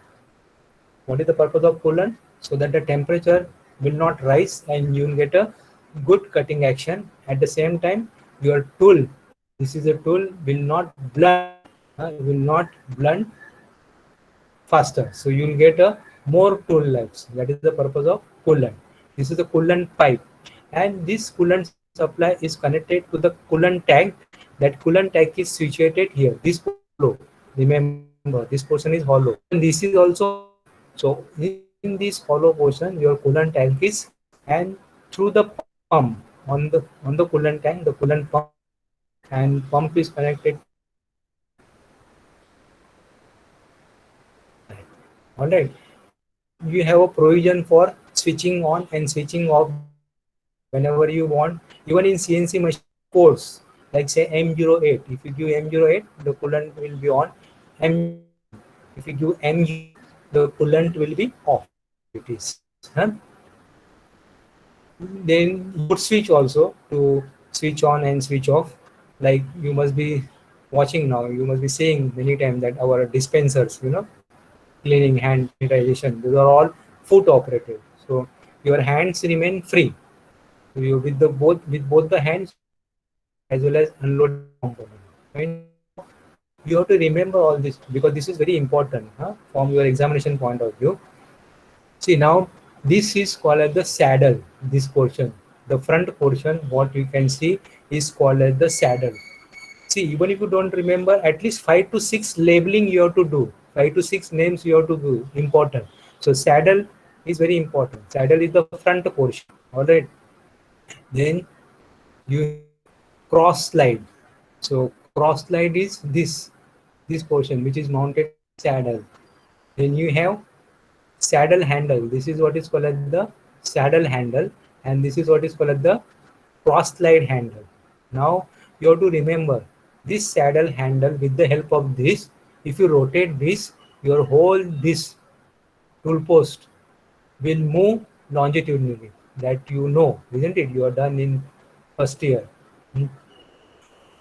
what is the purpose of coolant? So that the temperature will not rise and you will get a good cutting action. At the same time, your tool, this is a tool, will not blunt faster. So you will get a more tool lives. That is the purpose of coolant. This is the coolant pipe, and this coolant supply is connected to the coolant tank. That coolant tank is situated here. This hollow. Remember, this portion is hollow, and this is also so. In this hollow portion, your coolant tank is, and through the pump on the coolant tank, the coolant pump and pump is connected. All right. You have a provision for switching on and switching off whenever you want. Even in CNC machine ports, like say M08, if you give M08, the coolant will be on. If you give MU, the coolant will be off. It is. Then wood switch also to switch on and switch off. Like you must be watching now, you must be saying many times that our dispensers, cleaning, hand sanitization, those are all foot operated. So your hands remain free. So you with both the hands as well as unloading the component. And now you have to remember all this because this is very important from your examination point of view. See now this is called as the saddle. This portion, the front portion, what you can see is called as the saddle. See, even if you don't remember, at least 5 to 6 labeling you have to do. 5 to 6 names you have to do. Important. So saddle is very important. Saddle is the front portion. All right. Then you cross slide. So cross slide is this portion which is mounted saddle. Then you have saddle handle. This is what is called as the saddle handle, and this is what is called as the cross slide handle. Now you have to remember this saddle handle. With the help of this, if you rotate this, your whole this tool post will move longitudinally. That isn't it? You are done in first year.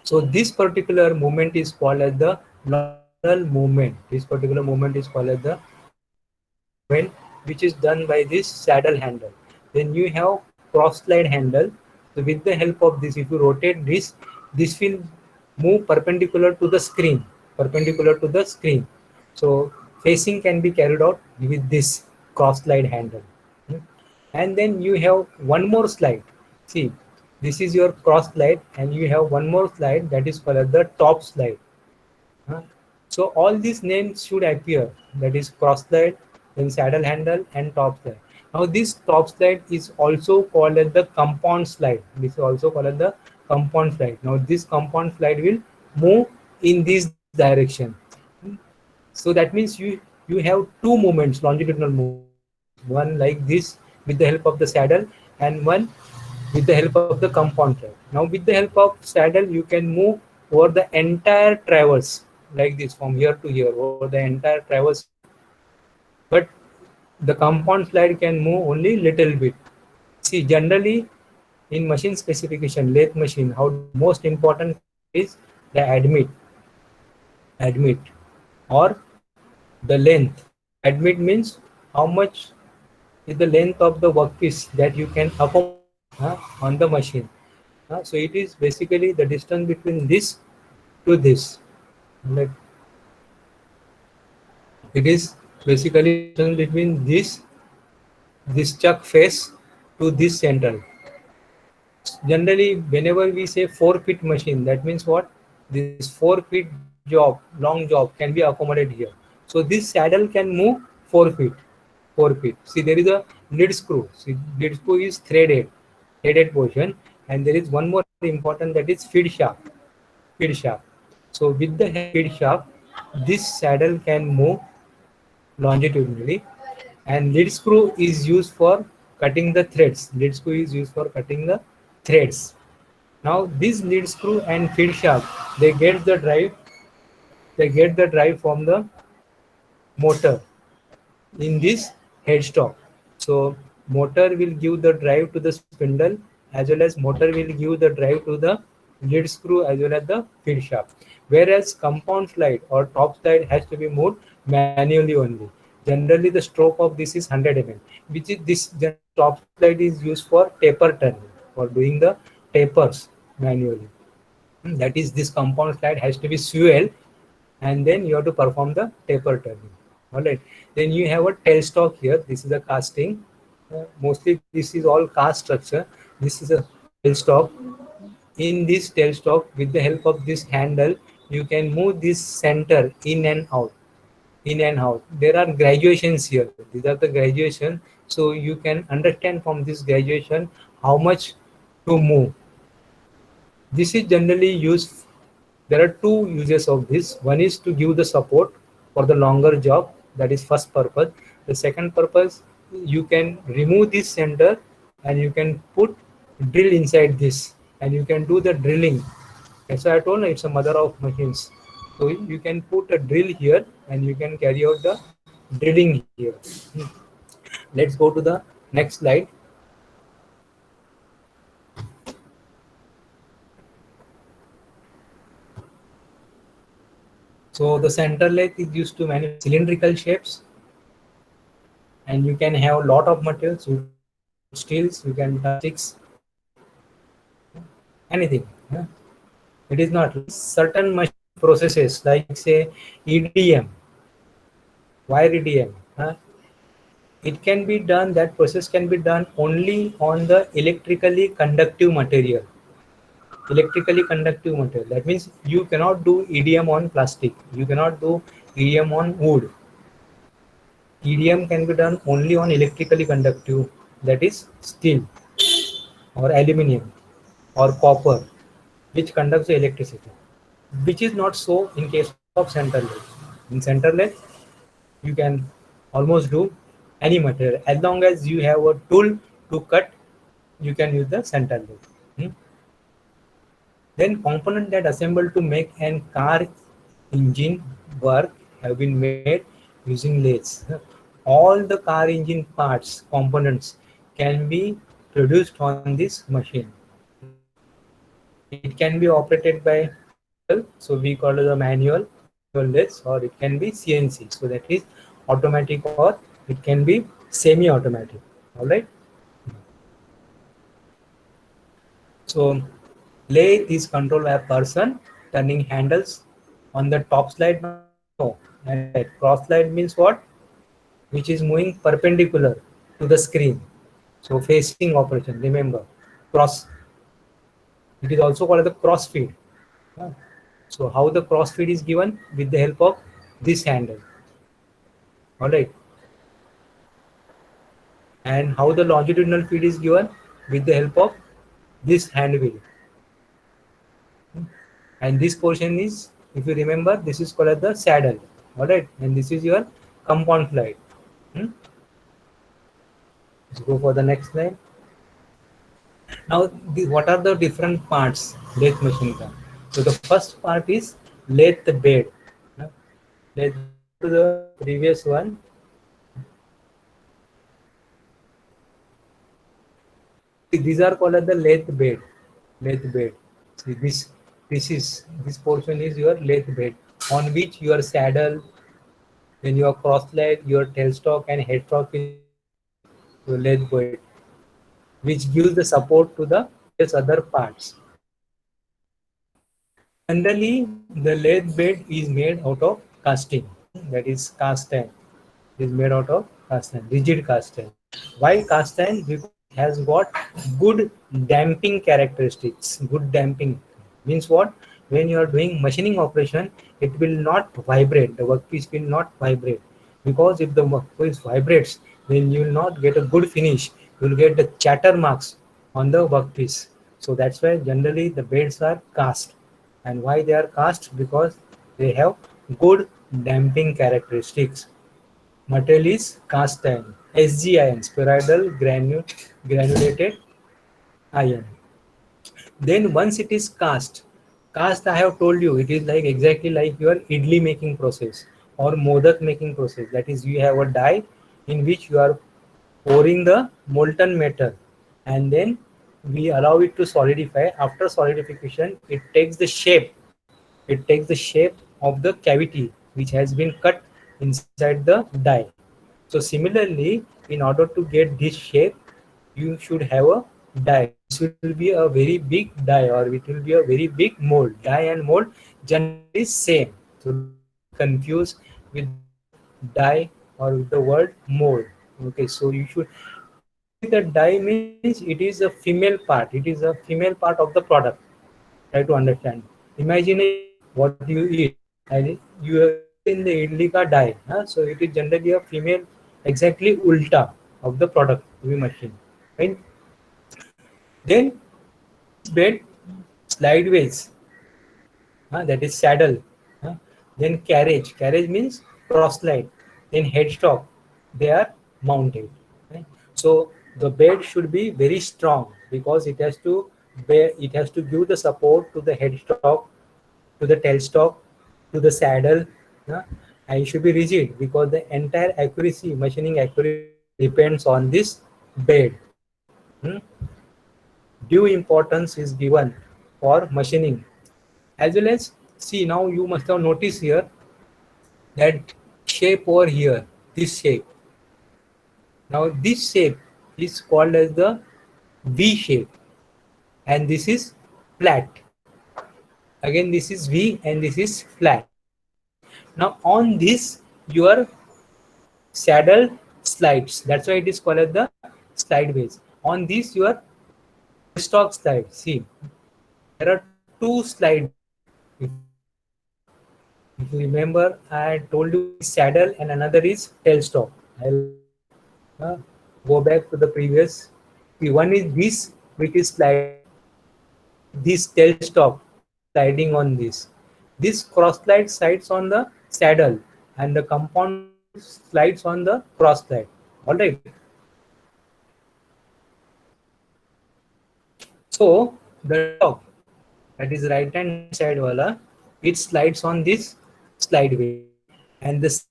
So this particular movement is called as the lateral movement. This particular movement is called as the movement which is done by this saddle handle. Then you have cross slide handle. So with the help of this, if you rotate this, this will move perpendicular to the screen. Perpendicular to the screen. So facing can be carried out with this cross slide handle. And then you have one more slide. See, this is your cross slide, and you have one more slide that is called as the top slide. So all these names should appear. That is cross slide, then saddle handle, and top slide. Now this top slide is also called as the compound slide. This is also called as the compound slide. Now this compound slide will move in this direction. So that means you have two movements, longitudinal movements. One like this with the help of the saddle, and one with the help of the compound slide. Now with the help of saddle, you can move over the entire traverse like this from here to here over the entire traverse. But the compound slide can move only little bit. See, generally in machine specification, lathe machine, how most important is the admit or the length. Admit means how much is the length of the workpiece that you can accommodate on the machine. So it is basically the distance between this to this. Like it is basically distance between this chuck face to this center. Generally, whenever we say 4 feet machine, that means what? This 4 feet job, long job can be accommodated here. So this saddle can move 4 feet. 4 feet. See, there is a lead screw. See, lead screw is threaded portion, and there is one more important, that is feed shaft. So with the feed shaft, this saddle can move longitudinally, and lead screw is used for cutting the threads. Now this lead screw and feed shaft, they get the drive from the motor in this headstock. So motor will give the drive to the spindle, as well as motor will give the drive to the lead screw as well as the feed shaft. Whereas compound slide or top slide has to be moved manually only. Generally the stroke of this is 100 mm, which is this top slide is used for taper turning, for doing the tapers manually. That is, this compound slide has to be swelled, and then you have to perform the taper turning. All right. Then you have a tailstock here. This is a casting. Mostly this is all cast structure. This is a tailstock. In this tailstock, with the help of this handle, you can move this center in and out. There are graduations here. These are the graduation. So you can understand from this graduation how much to move. This is generally used. There are two uses of this. One is to give the support for the longer job. That is first purpose. The second purpose, you can remove this center and you can put drill inside this, and you can do the drilling. As I told you, it's a mother of machines. So you can put a drill here and you can carry out the drilling here. Let's go to the next slide. So the center lathe is used to manufacture cylindrical shapes, and you can have a lot of materials. You steels, you can turn sticks, anything. Yeah. It is not certain machine processes like say EDM, wire EDM. It can be done. That process can be done only on the electrically conductive material. Electrically conductive material. That means you cannot do EDM on plastic. You cannot do EDM on wood. EDM can be done only on electrically conductive, that is steel or aluminium or copper, which conducts the electricity, which is not so in case of center lathe. In center lathe, you can almost do any material as long as you have a tool to cut. You can use the center lathe. Then components that assemble to make an car engine work have been made using lathes. All the car engine parts, components can be produced on this machine. It can be operated by manual, so we call it a manual lathes, or it can be CNC, so that is automatic, or it can be semi-automatic. All right. So lathe is controlled by a person turning handles on the top slide. No, and cross slide means what? Which is moving perpendicular to the screen. So facing operation. Remember, cross. It is also called the cross feed. So how the cross feed is given? With the help of this handle. All right. And how the longitudinal feed is given? With the help of this hand wheel. And this portion is, if you remember, this is called as the saddle. All right. And this is your compound slide. Let's go for the next slide. Now, what are the different parts lathe machine can? So the first part is lathe bed. Let's go to the previous one. These are called as the lathe bed. Lathe bed. See, this portion is your lathe bed, on which your saddle, then your cross leg, your tailstock and headstock is your lathe bed, which gives the support to the other parts. Generally, the lathe bed is made out of casting. That is cast iron. It is made out of cast iron, rigid cast iron. Why cast iron? Because it has got good damping characteristics. Good damping means what? When you are doing machining operation, it will not vibrate. The workpiece will not vibrate, because if the workpiece vibrates, then you will not get a good finish. You will get the chatter marks on the workpiece. So that's why generally the beds are cast. And why they are cast? Because they have good damping characteristics. Material is cast iron, SG iron, spheroidal granulated iron. Then once it is cast I have told you, it is like exactly like your idli making process or modak making process. That is, you have a die in which you are pouring the molten metal, and then we allow it to solidify. After solidification, it takes the shape. It takes the shape of the cavity which has been cut inside the die. So similarly, in order to get this shape, you should have a die. This will be a very big die, or it will be a very big mold. Die and mold generally same. So confused with die or with the word mold. Okay, so you should. The die means it is a female part. It is a female part of the product. Try to understand. Imagine what you eat, and you are in the idli ka die. So it is generally a female, exactly ulta of the product to be machined. Right? Then bed slideways. That is saddle. Then carriage. Carriage means cross slide. Then headstock. They are mounted. Right? So the bed should be very strong, because it has to give the support to the headstock, to the tailstock, to the saddle, and it should be rigid, because the entire accuracy, machining accuracy, depends on this bed. Due importance is given for machining, as well as, see, now you must have noticed here, that shape over here, this shape. Now this shape is called as the V shape, and this is flat. Again, this is V and this is flat. Now on this, your saddle slides. That's why it is called as the slide base. On this, your stock slide. See, there are two slides. If you remember, I told you saddle and another is tailstock. I'll go back to the previous. See, one is this, which is slide. This tailstock sliding on this. This cross slide slides on the saddle, and the compound slides on the cross slide. All right. So the top, that is right hand side wala, it slides on this slide way, and this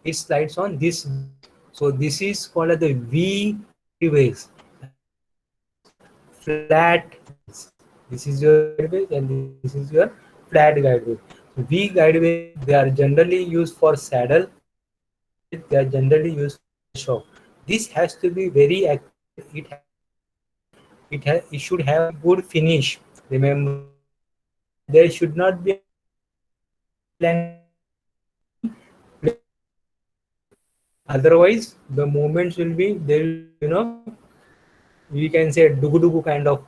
it slides on this. So this is called as the V ways. Flat. This is your guideway and this is your flat guideway. V guideway, they are generally used for saddle. They are generally used for shock. This has to be very accurate. It should have good finish. Remember, there should not be otherwise the movements will be there. We can say dugu dugu kind of.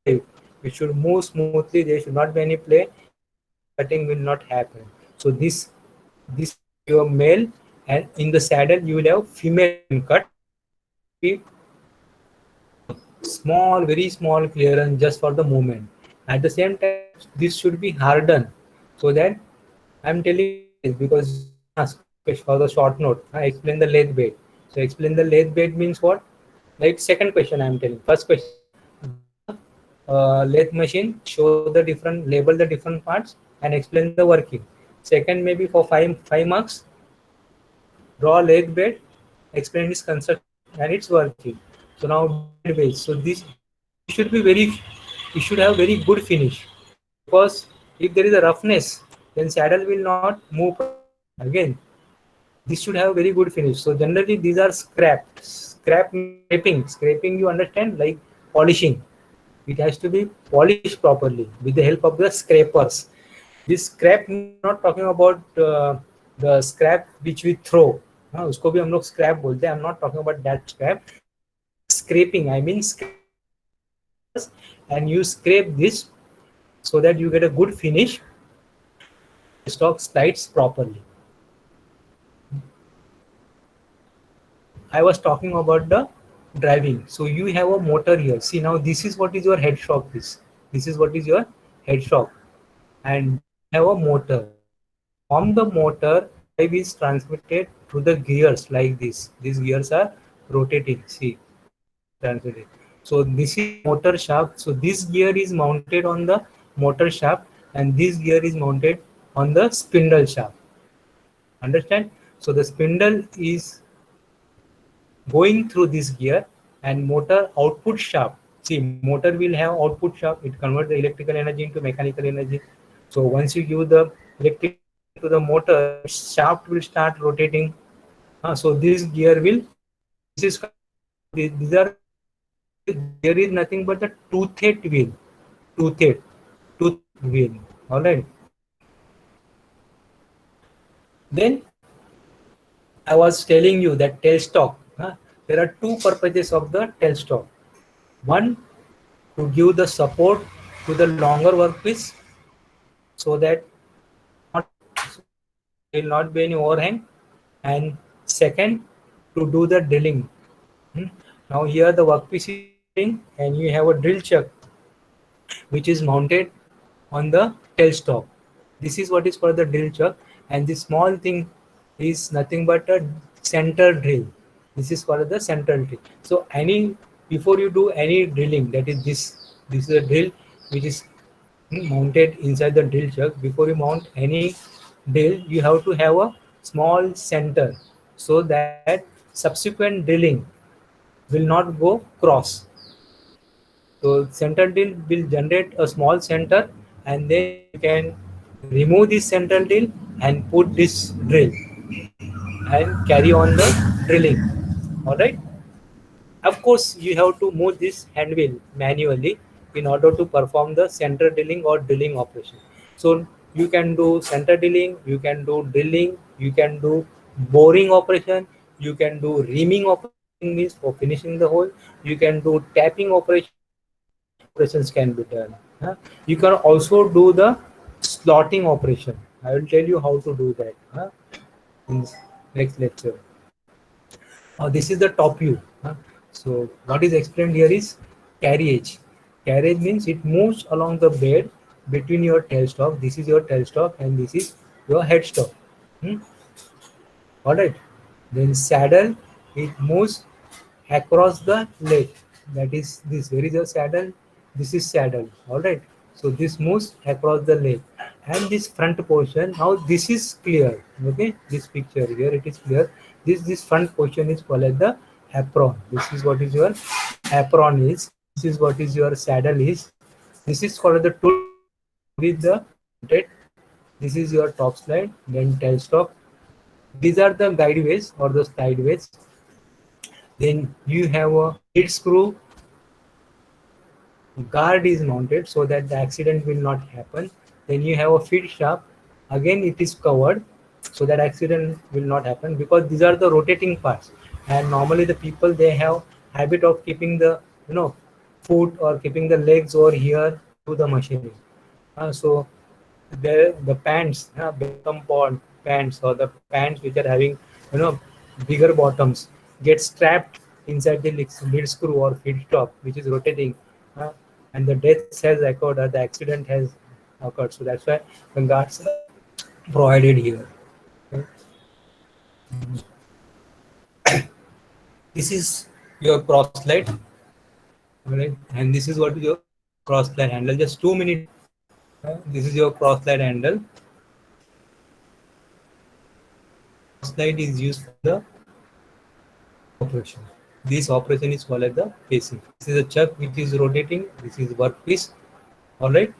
It should move smoothly. There should not be any play. Cutting will not happen. So this your male, and in the saddle you will have female cut. Small, very small clearance just for the movement. At the same time, this should be hardened, so that I'm telling you because for the short note, I explain the lathe bed. So explain the lathe bed means what? Like second question I'm telling. First question, lathe machine, show the different, label the different parts and explain the working. Second, maybe for five marks, draw lathe bed, explain its construction and its working. So now, so this should be it should have very good finish, because if there is a roughness, then saddle will not move again. This should have very good finish. So generally these are scraping, you understand, like polishing. It has to be polished properly with the help of the scrapers. This scrap, not talking about the scrap which we throw. उसको भी हम लोग scrap बोलते हैं. I'm not talking about that scrap. Scraping, I mean and you scrape this so that you get a good finish. The stock slides properly. I was talking about the driving. So you have a motor here. See, now this is what is your head shock. This is what is your head shock, and you have a motor. From the motor, drive is transmitted through the gears like this. These gears are rotating. See, transmitted. So this is motor shaft. So this gear is mounted on the motor shaft, and this gear is mounted on the spindle shaft. Understand? So the spindle is going through this gear, and motor output shaft. See, motor will have output shaft. It converts the electrical energy into mechanical energy. So once you give the electric to the motor, shaft will start rotating. So this gear will. These are. There is nothing but the toothed wheel. Toothed wheel. All right. Then I was telling you that tailstock. There are two purposes of the tailstock. One, to give the support to the longer workpiece, so that there will not be any overhang. And second, to do the drilling. Now here the workpiece is drilling, and you have a drill chuck which is mounted on the tailstock. This is what is called the drill chuck, and this small thing is nothing but a center drill. This is called the central drill. So before you do any drilling, that is this is a drill which is mounted inside the drill chuck. Before you mount any drill, you have to have a small center, so that subsequent drilling will not go cross. So center drill will generate a small center, and then you can remove this central drill and put this drill and carry on the drilling. All right. Of course, you have to move this hand wheel manually in order to perform the center drilling or drilling operation. So you can do center drilling, you can do drilling, you can do boring operation, you can do reaming operation means for finishing the hole, you can do tapping operation. Operations can be done. You can also do the slotting operation. I will tell you how to do that in this next lecture. This is the top view. So what is explained here is carriage. Carriage means it moves along the bed between your tailstock. This is your tailstock and this is your headstock. All right. Then saddle, it moves across the leg. That is this. Where is your saddle? This is saddle. All right. So this moves across the leg, and this front portion. Now this is clear. Okay. This picture here it is clear. This front portion is called as the apron. This is what is your apron is. This is what is your saddle is. This is called the tool with the mounted. This is your top slide. Then tailstock. These are the guideways or the slideways. Then you have a lead screw. Guard is mounted so that the accident will not happen. Then you have a feed shaft. Again, it is covered so that accident will not happen because these are the rotating parts. And normally the people they have habit of keeping the foot or keeping the legs over here to the machining. So the pants, become pants or the pants which are having bigger bottoms get strapped inside the lead screw or feed stop which is rotating, and the death has occurred or the accident has occurred. So that's why the guards are provided here. Okay. This is your cross slide, right? And this is what is your cross slide handle. Just 2 minutes. This is your cross slide handle. Slide is used for the operation. This operation is called as the pacing. This is a chuck which is rotating. This is workpiece. All right,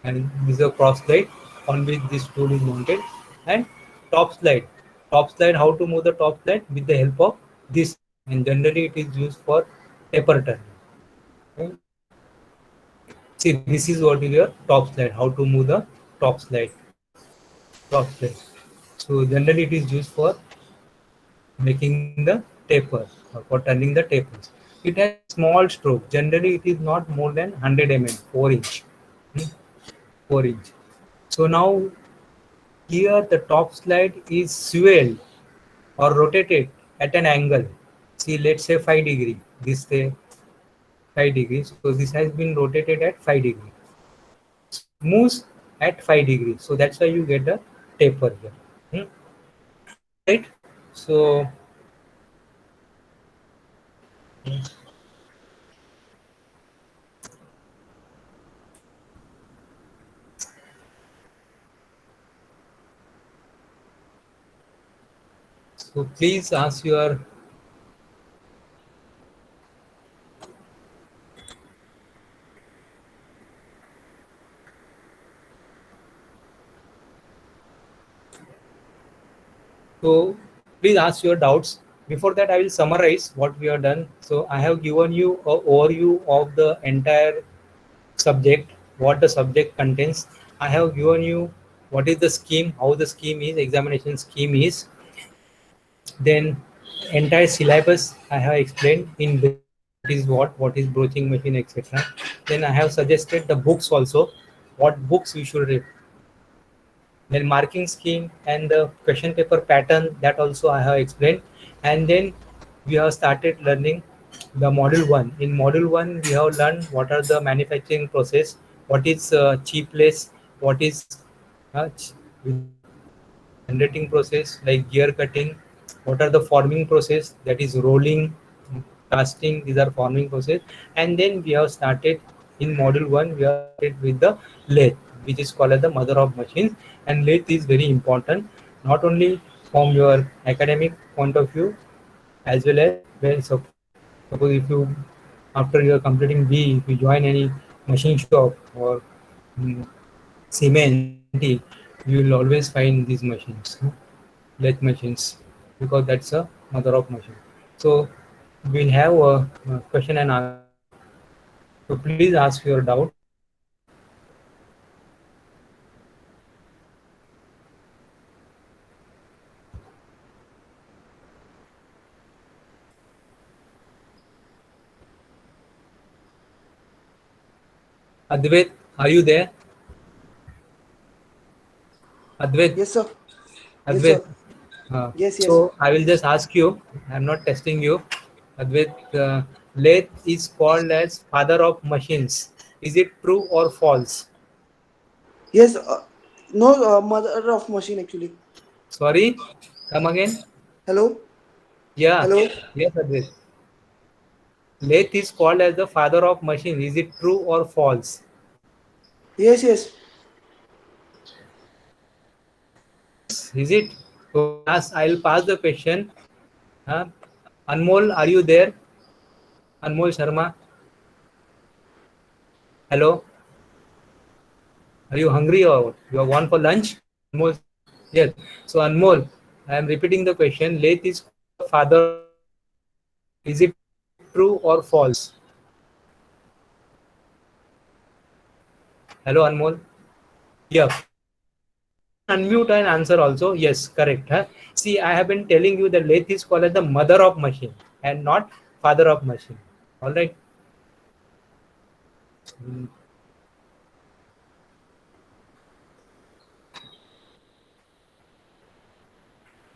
and this is a cross slide on which this tool is mounted. And top slide. Top slide. How to move the top slide with the help of this. And generally it is used for taper turn. Okay. See, this is what is your top slide. How to move the top slide. Top slide. So generally it is used for making the taper or for turning the tapers. It has small stroke. Generally it is not more than 100 mm, 4 inch. 4 inch. So now here the top slide is swelled or rotated at an angle. See, let's say 5 degree. This say 5 degrees. So this has been rotated at 5 degrees. Moves at 5 degrees. So that's why you get a taper here. Right? So please ask your doubts. Before that, I will summarize what we have done. So I have given you an overview of the entire subject, what the subject contains. I have given you what is the scheme, how the scheme is, examination scheme is. Then entire syllabus I have explained in what is broaching machine, etc. Then I have suggested the books also, what books you should read. Then marking scheme and the question paper pattern, that also I have explained. And then we have started learning the module 1. In module 1 we have learned what are the manufacturing process, what is cheapless, what is generating process like gear cutting, what are the forming process, that is rolling, casting, these are forming process. And then we have started in module 1 we have started with the lathe, which is called as the mother of machines. And lathe is very important, not only from your academic point of view, as well as when suppose if you after you are completing B, if you join any machine shop or Siemens, you will always find these machines, lathe machines, because that's a mother of machine. So we'll have a question and answer. So please ask your doubt. Advait, are you there? Advait, Yes, sir. Yes, Advait. sir. Yes, yes. So I will just ask you. I'm not testing you. Advait, lathe is called as father of machines. Is it true or false? Yes, no, mother of machine actually. Sorry, come again. Hello? Yeah, Hello? yes, Advait. Lathe is called as the father of machines. Is it true or false? Yes, yes. Is it? So I'll pass the question. Anmol, are you there? Anmol Sharma. Hello. Are you hungry or what? You have gone for lunch? Anmol. Yes. So Anmol, I am repeating the question. Lathe is father. Is it true or false? Hello Anmol. Yeah. Unmute and answer also. Yes, correct. See, I have been telling you that lathe is called as the mother of machine and not father of machine. All right.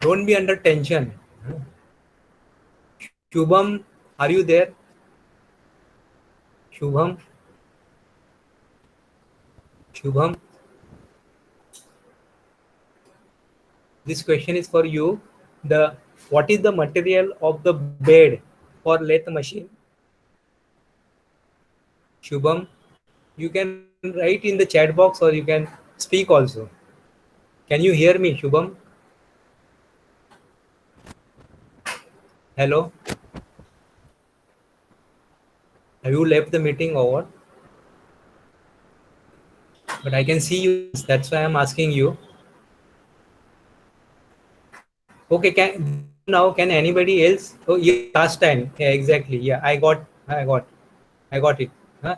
Don't be under tension. Shubham, are you there? Shubham? Shubham? This question is for you. What is the material of the bed for lathe machine? Shubham, you can write in the chat box or you can speak also. Can you hear me, Shubham? Hello? Have you left the meeting or what? But I can see you. That's why I'm asking you. Okay, can anybody else? Oh, yeah, last time. Yeah, exactly. Yeah, I got it. Huh?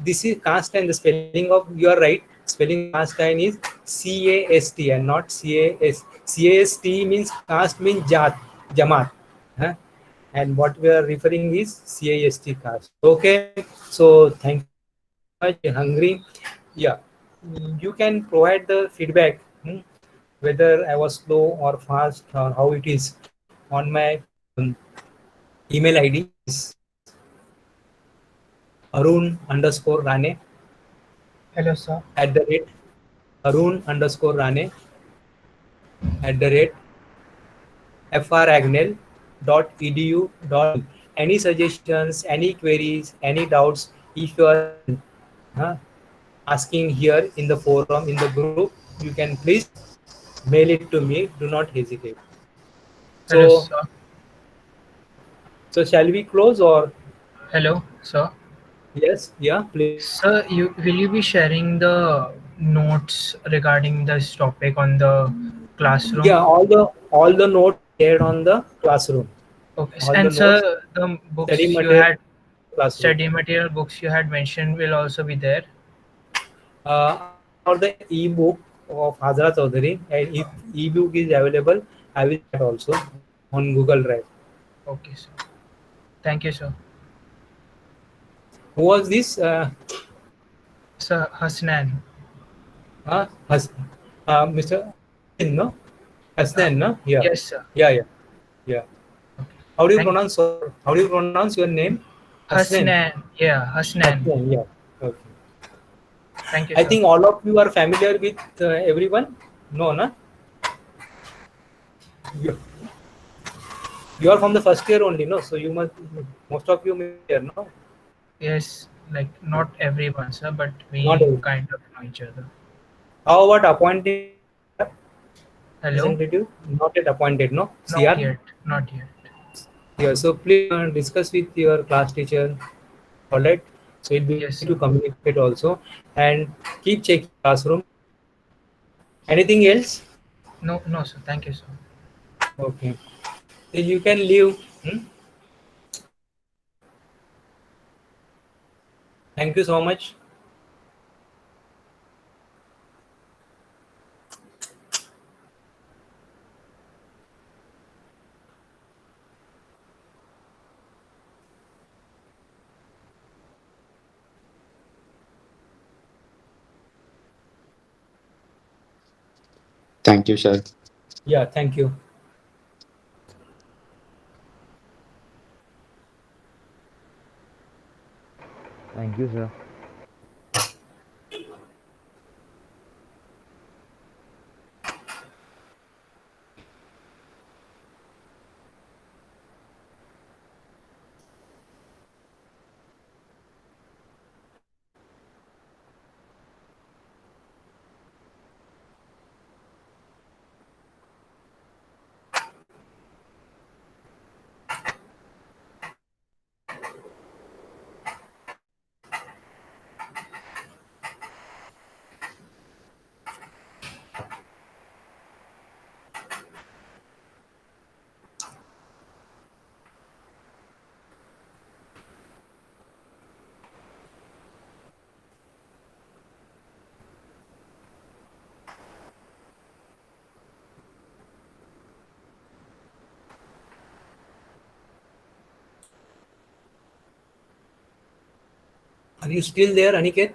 This is cast iron. The spelling of, you are right. Spelling of cast iron is CAST and not CAS. CAST means cast means Jamaat. Huh? And what we are referring is CAST cast. Okay. So thank you very much. Hungry. Yeah. You can provide the feedback. Whether I was slow or fast or how it is on my email ID is Arun_Rane Hello, sir. @ Arun_Rane @ fragnel.edu. Any suggestions, any queries, any doubts, if you are asking here in the forum, in the group, you can please mail it to me. Do not hesitate. Hello, So, sir. so shall we close or? Hello, sir. Yes, yeah, please. Sir, will you be sharing the notes regarding this topic on the classroom? Yeah, all the notes shared on the classroom. Okay. All the And notes, sir, the books study you material, had, classroom. study material books you had mentioned will also be there. For the ebook of Hazra Chaudhary, and if ebook is available, I will share also on Google Drive. Okay, sir. Thank you, sir. Who was this? Sir, Hasnan. Mr. No? Hasnan, no? Yeah. Yes, sir. Yeah. How do you Thank- pronounce? How do you pronounce your name? Hasnan. Yeah, Hasnan. Hasnan, yeah. Okay. Thank you, I sir. think all of you are familiar with everyone. No, na? You are from the first year only, no? So you must, most of you may be here, no? Yes, like not everyone, sir, but we Not everyone. kind of know each other. How about appointed Hello? representative? Not yet appointed, no? Not CR? yet. Not yet. Yeah, so please discuss with your class teacher. All right. So it'll be Yes, easy sir. to communicate also, and keep checking classroom. Anything else? No, no, sir. Thank you, sir. Okay. Then you can leave. Thank you so much. Thank you, sir. Yeah, thank you. Thank you, sir. Are you still there, Aniket?